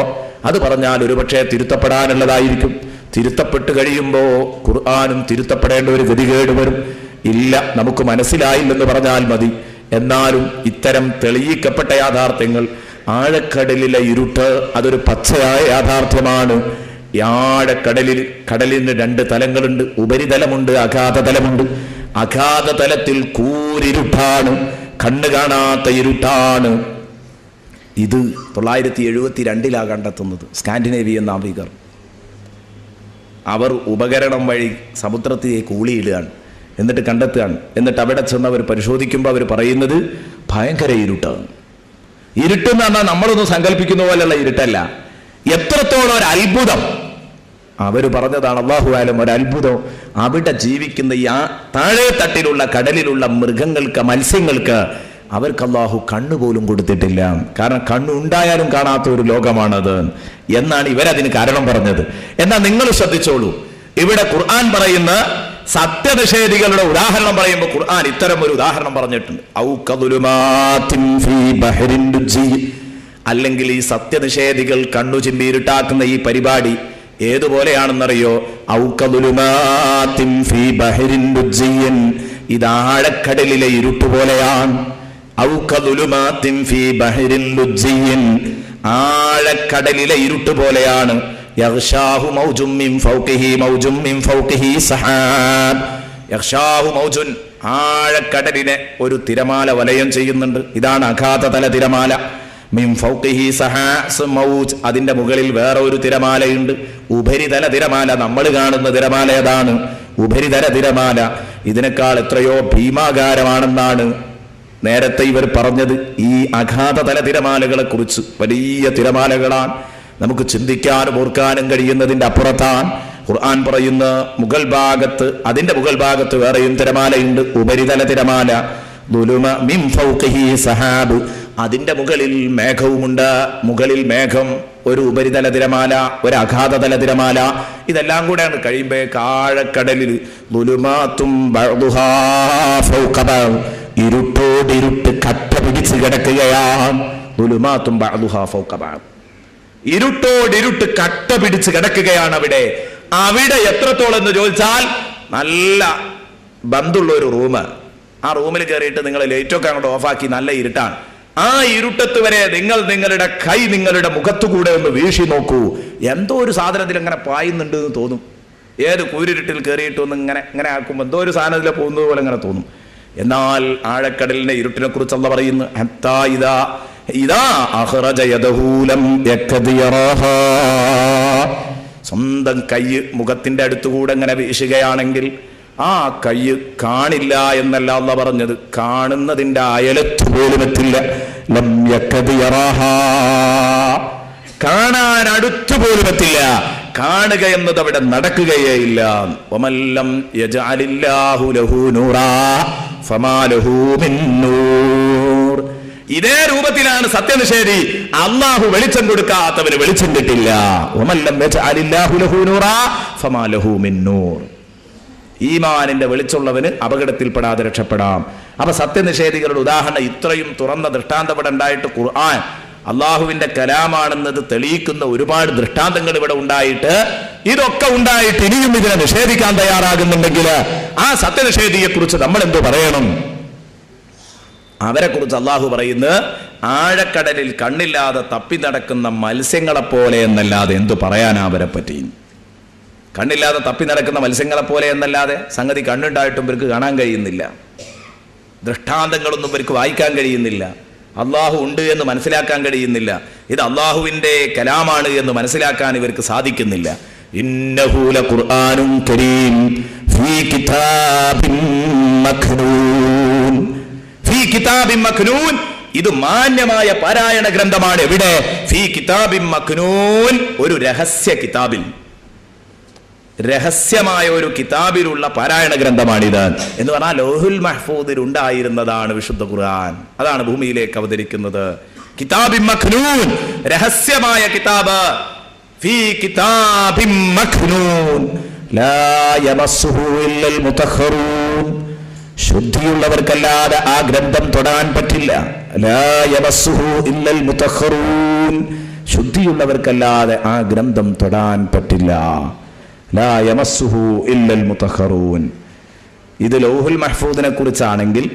അത് പറഞ്ഞാൽ ഒരുപക്ഷെ തിരുത്തപ്പെടാനുള്ളതായിരിക്കും. തിരുത്തപ്പെട്ട് കഴിയുമ്പോൾ ഖുർആനും തിരുത്തപ്പെടേണ്ട ഒരു ഗതികേട് വരും. ഇല്ല, നമുക്ക് മനസ്സിലായില്ലെന്ന് പറഞ്ഞാൽ മതി. എന്നാലും ഇത്തരം തെളിയിക്കപ്പെട്ട യാഥാർത്ഥ്യങ്ങൾ, ആഴക്കടലിലെ ഇരുട്ട് അതൊരു പച്ചയായ യാഥാർത്ഥ്യമാണ്. കടലിന് 2 തലങ്ങളുണ്ട്. ഉപരിതലമുണ്ട്, അഗാധതലമുണ്ട്. അഗാധതലത്തിൽ കൂരിരുട്ടാണ്, കണ്ണ് കാണാത്ത ഇരുട്ടാണ്. ഇത് 972 കണ്ടെത്തുന്നത് സ്കാൻഡിനേവിയൻ നാവികർ. അവർ ഉപകരണം വഴി സമുദ്രത്തിലേക്ക് ഊളിയിടുകയാണ്, എന്നിട്ട് കണ്ടെത്തുകയാണ്. എന്നിട്ട് അവിടെ ചെന്ന് അവർ പരിശോധിക്കുമ്പോൾ അവർ പറയുന്നത് ഭയങ്കര ഇരുട്ടാണ്. ഇരുട്ടെന്ന് പറഞ്ഞാൽ നമ്മളൊന്നും സങ്കല്പിക്കുന്ന പോലെയുള്ള ഇരുട്ടല്ല. എത്രത്തോളം ഒരു അത്ഭുതം! അവർ പറഞ്ഞതാണ്, അല്ലാഹു ആലം, ഒരു അത്ഭുതം. അവിടെ ജീവിക്കുന്ന ഈ താഴെ തട്ടിലുള്ള കടലിലുള്ള മൃഗങ്ങൾക്ക്, മത്സ്യങ്ങൾക്ക് അവർക്ക് അല്ലാഹു കണ്ണുപോലും കൊടുത്തിട്ടില്ല. കാരണം കണ്ണുണ്ടായാലും കാണാത്ത ഒരു ലോകമാണത് എന്നാണ് ഇവരതിന് കാരണം പറഞ്ഞത്. എന്നാൽ നിങ്ങൾ ശ്രദ്ധിച്ചോളൂ, ഇവിടെ ഖുർആൻ പറയുന്ന സത്യനിഷേധികളുടെ ഉദാഹരണം പറയുമ്പോൾ ഖുർആൻ ഇത്തരം ഒരു ഉദാഹരണം പറഞ്ഞിട്ടുണ്ട്. അല്ലെങ്കിൽ ഈ സത്യനിഷേധികൾ കണ്ണു ചിമ്പിയിരുട്ടാക്കുന്ന ഈ പരിപാടി ഏതുപോലെയാണെന്നറിയോ? ഇത് ആഴക്കടലിലെ ഇരുട്ടുപോലെയാണ്. ആഴക്കടലിലെ ഇരുട്ടുപോലെയാണ്. ആഴക്കടലിനെ ഒരു തിരമാല വലയം ചെയ്യുന്നുണ്ട്. ഇതാണ് അഗാധതല തിരമാല. മിൻ ഫൗഖിഹി സഹാസ് മൗജ്, അതിന്റെ മുകളിൽ വേറെ ഒരു തിരമാലയുണ്ട്. ഉപരിതല തിരമാല, നമ്മൾ കാണുന്ന തിരമാല ഏതാണ്? ഉപരിതല തിരമാല. ഇതിനേക്കാൾ എത്രയോ ഭീമാകാരമാണെന്നാണ് നേരത്തെ ഇവർ പറഞ്ഞത്. ഈ അഗാധതല തിരമാലകളെ കുറിച്ച് വലിയ തിരമാലകളാണ്, നമുക്ക് ചിന്തിക്കാനും ഓർക്കാനും കഴിയുന്നതിന്റെ അപ്പുറത്താണ്. ഖുർആൻ പറയുന്ന മുകൾ ഭാഗത്ത്, അതിന്റെ മുകൾ ഭാഗത്ത് വേറെയും തിരമാലയുണ്ട്, ഉപരിതല തിരമാല. മിൻ ഫൗഖിഹി സഹാബ്, അതിന്റെ മുകളിൽ മേഘവുമുണ്ട്. മുകളിൽ മേഘം, ഒരു ഉപരിതല തിരമാല, ഒരു അഗാധതല തിരമാല. ഇതെല്ലാം കൂടെയാണ് കഴിയുമ്പോ ആഴക്കടലിൽ ഇരുട്ടോടിരുട്ട് കട്ട പിടിച്ച് കിടക്കുകയാണ്. ഇരുട്ടോടിരുട്ട് കട്ട പിടിച്ച് കിടക്കുകയാണ് അവിടെ. അവിടെ എത്രത്തോളം എന്ന് ചോദിച്ചാൽ, നല്ല ബന്ധുള്ള ഒരു റൂം. ആ റൂമിൽ കയറിയിട്ട് നിങ്ങൾ ലൈറ്റൊക്കെ അങ്ങോട്ട് ഓഫാക്കി, നല്ല ഇരുട്ടാണ്. ആ ഇരുട്ടത്ത് വരെ നിങ്ങളുടെ കൈ നിങ്ങളുടെ മുഖത്തുകൂടെ ഒന്ന് വീശി നോക്കൂ, എന്തോ ഒരു സാധനത്തിൽ അങ്ങനെ പായുന്നുണ്ട് എന്ന് തോന്നും. ഏത് കൂരിരുട്ടിൽ കയറിയിട്ടൊന്ന് ഇങ്ങനെ ആക്കുമ്പോൾ എന്തോ ഒരു സാധനത്തിൽ പോകുന്നത് പോലെ അങ്ങനെ തോന്നും. എന്നാൽ ആഴക്കടലിന്റെ ഇരുട്ടിനെ കുറിച്ച് അല്ലാഹു പറയുന്നു, സ്വന്തം കൈ മുഖത്തിന്റെ അടുത്തുകൂടെ ഇങ്ങനെ വീശുകയാണെങ്കിൽ ആ കൈ കാണില്ല എന്നല്ല അല്ലാഹു പറഞ്ഞത്, കാണുന്നതിന്റെ അയലത്ത് പോലും എത്തില്ല. കാണാൻ അടുത്തു പോലും എത്തില്ല. കാണുക എന്നത് അവിടെ നടക്കുകയേ ഇല്ല. വമല്ലം യജഅലില്ലാഹു ലഹു നൂറാ ഫമാ ലഹു മിൻ നൂർ. ഇതേ രൂപത്തിലാണ് സത്യനിഷേധി. അല്ലാഹു വെളിച്ചം കൊടുക്കാത്തവന് വെളിച്ചം കിട്ടില്ല. വമല്ലം യജഅലില്ലാഹു ലഹു നൂറാ ഫമാ ലഹു മിൻ നൂർ. ഈമാനിന്റെ വെളിച്ചുള്ളവന് അപകടത്തിൽപ്പെടാതെ രക്ഷപ്പെടാം. അപ്പൊ സത്യനിഷേധികളുടെ ഉദാഹരണം ഇത്രയും തുറന്ന ദൃഷ്ടാന്തം ഇവിടെ ഉണ്ടായിട്ട്, ഖുർആൻ അള്ളാഹുവിന്റെ കലാമാണെന്നത് തെളിയിക്കുന്ന ഒരുപാട് ദൃഷ്ടാന്തങ്ങൾ ഇവിടെ ഉണ്ടായിട്ട്, ഇതൊക്കെ ഉണ്ടായിട്ട് ഇനിയും ഇതിനെ നിഷേധിക്കാൻ തയ്യാറാകുന്നുണ്ടെങ്കിൽ ആ സത്യനിഷേധിയെ കുറിച്ച് നമ്മൾ എന്തു പറയണം? അവരെ കുറിച്ച് അള്ളാഹു പറയുന്നത്, ആഴക്കടലിൽ കണ്ണില്ലാതെ തപ്പി നടക്കുന്ന മത്സ്യങ്ങളെപ്പോലെ എന്നല്ലാതെ എന്തു പറയാനാ അവരെ പറ്റി? കണ്ണില്ലാതെ തപ്പി നടക്കുന്ന മത്സ്യങ്ങളെപ്പോലെ എന്നല്ലാതെ സംഗതി കണ്ണുണ്ടായിട്ടും ഇവർക്ക് കാണാൻ കഴിയുന്നില്ല. ദൃഷ്ടാന്തങ്ങളൊന്നും ഇവർക്ക് വായിക്കാൻ കഴിയുന്നില്ല. അള്ളാഹു ഉണ്ട് എന്ന് മനസ്സിലാക്കാൻ കഴിയുന്നില്ല. ഇത് അള്ളാഹുവിന്റെ കലാമാണ് എന്ന് മനസ്സിലാക്കാൻ ഇവർക്ക് സാധിക്കുന്നില്ല. ഇന്നഹു ലഖുർആനുൻ കരീം ഫീ കിതാബിൻ മക്നൂൻ. ഫീ കിതാബിൻ മക്നൂൻ, ഇത് മാന്യമായ പാരായണ ഗ്രന്ഥമാണ്. എവിടെ? ഫീ കിതാബിൻ മക്നൂൻ, ഒരു രഹസ്യ കിതാബിൽ, രഹസ്യമായ ഒരു കിതാബിലുള്ള പാരായണ ഗ്രന്ഥമാണിത്. എന്ന് പറഞ്ഞാൽ ലൗഹുൽ മഹ്ഫൂദിൽ ഉണ്ടായിരുന്നതാണ് വിശുദ്ധ ഖുർആൻ. അതാണ് ഭൂമിയിലേക്ക് അവതരിക്കുന്നത്. കിതാബിൻ മക്നൂൻ, രഹസ്യമായ കിതാബ്. ഫീ കിതാബിൻ മക്നൂൻ ലാ യമസ്സുഹു ഇല്ലൽ മുതഖറൂൻ. ശുദ്ധിയുള്ളവർക്കല്ലാതെ ആ ഗ്രന്ഥം തൊടാൻ പറ്റില്ല. ലാ യമസ്സുഹു ഇല്ലൽ മുതഖറൂൻ. ശുദ്ധിയുള്ളവർക്കല്ലാതെ ആ ഗ്രന്ഥം തൊടാൻ പറ്റില്ല. ലാ യമസ്സുഹു ഇല്ലൽ മുതഖറൂൻ. ഇത് ലൗഹുൽ മഹ്ഫൂദിനെ കുറിച്ചാണെങ്കിൽ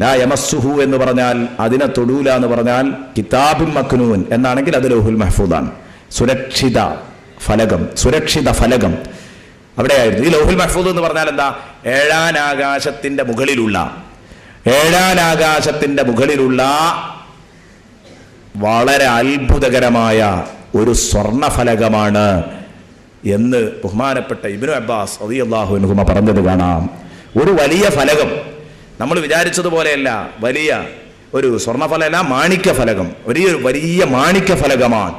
ലാ യമസ്സുഹു എന്ന് പറഞ്ഞാൽ അതിനെ തൊടൂല എന്ന് പറഞ്ഞാൽ കിതാബും മക്നൂൻ എന്നാണെങ്കിൽ അത് ലൗഹുൽ മഹ്ഫൂദാണ്. സുരക്ഷിത ഫലകം, സുരക്ഷിത ഫലകം അവിടെയായിരുന്നു. ഈ ലൗഹുൽ മഹ്ഫൂദ് എന്ന് പറഞ്ഞാൽ എന്താ? ഏഴാനാകാശത്തിന്റെ മുകളിലുള്ള വളരെ അത്ഭുതകരമായ ഒരു സ്വർണഫലകമാണ് എന്ന് ബഹുമാനപ്പെട്ട ഇബ്നു അബ്ബാസ് റളിയല്ലാഹു അൻഹുമ പറഞ്ഞത് കാണാം. ഒരു വലിയ ഫലകം, നമ്മൾ വിചാരിച്ചതുപോലെയല്ല, വലിയ ഒരു സ്വർണഫലമല്ല, മാണിക്യ ഫലകം, വലിയ മാണിക്യ ഫലകമാണ്.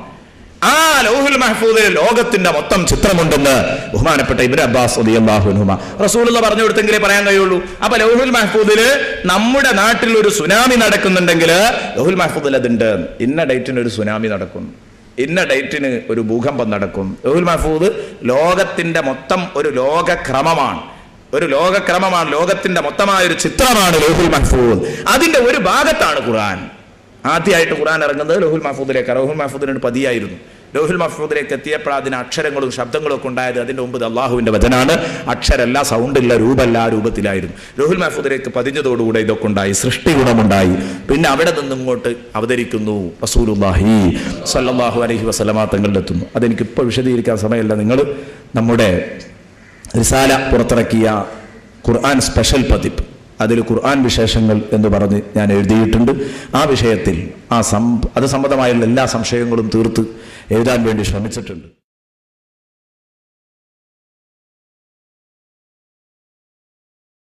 ആ ലൗഹുൽ മഹ്ഫൂദിൽ ലോകത്തിന്റെ മൊത്തം ചിത്രമുണ്ടെന്ന് ബഹുമാനപ്പെട്ട ഇബ്നു അബ്ബാസ് റളിയല്ലാഹു അൻഹുമ റസൂലുള്ളാഹി പറഞ്ഞു കൊടുത്തെങ്കിലേ പറയാൻ കഴിയുള്ളൂ. അപ്പൊ ലൗഹുൽ മഹ്ഫൂദില് നമ്മുടെ നാട്ടിൽ ഒരു സുനാമി നടക്കുന്നുണ്ടെങ്കിൽ ലൗഹുൽ മഹ്ഫൂദിൽ അതുണ്ട്. ഇന്ന ഡേറ്റിന് ഒരു സുനാമി നടക്കും, ഇന്ന ഡേറ്റിന് ഒരു ഭൂകമ്പം നടക്കും. ലൗഹുൽ മഹ്ഫൂദ് ലോകത്തിന്റെ മൊത്തം ഒരു ലോകക്രമമാണ്, ലോകത്തിന്റെ മൊത്തമായ ഒരു ചിത്രമാണ് ലൗഹുൽ മഹ്ഫൂദ്. അതിന്റെ ഒരു ഭാഗത്താണ് ഖുർആൻ. ആദ്യമായിട്ട് ഖുർആൻ ഇറങ്ങുന്നത് ലൗഹുൽ മഹ്ഫൂദിലേക്ക്. ലൗഹുൽ മഹ്ഫൂദിന് പതിയായിരുന്നു. ലൗഹുൽ മഹ്ഫൂദിലേക്ക് എത്തിയപ്പോൾ അതിന് അക്ഷരങ്ങളും ശബ്ദങ്ങളും ഒക്കെ ഉണ്ടായത്. അതിന്റെ മുമ്പ് അള്ളാഹുവിന്റെ വചനാണ്. അക്ഷരമല്ല, സൗണ്ടില്ല, രൂപമല്ല, ആ രൂപത്തിലായിരുന്നു. ലൗഹുൽ മഹ്ഫൂദിലേക്ക് പതിഞ്ഞതോടുകൂടെ ഇതൊക്കെ ഉണ്ടായി, സൃഷ്ടി ഗുണമുണ്ടായി. പിന്നെ അവിടെ നിന്നും ഇങ്ങോട്ട് അവതരിക്കുന്നു റസൂലുള്ളാഹി സ്വല്ലല്ലാഹു അലൈഹി വസല്ലമ തങ്ങളുടെ എത്തുന്നു. അതെനിക്കിപ്പോൾ വിശദീകരിക്കാൻ സമയമില്ല. നിങ്ങൾ നമ്മുടെ റിസാല പുറത്തിറക്കിയ ഖുർആൻ സ്പെഷ്യൽ പതിപ്പ്, അതിൽ ഖുർആൻ വിശേഷങ്ങൾ എന്ന് പറഞ്ഞ് ഞാൻ എഴുതിയിട്ടുണ്ട്. ആ വിഷയത്തിൽ അത് സംബന്ധമായുള്ള എല്ലാ സംശയങ്ങളും തീർത്ത് എഴുതാൻ വേണ്ടി ശ്രമിച്ചിട്ടുണ്ട്.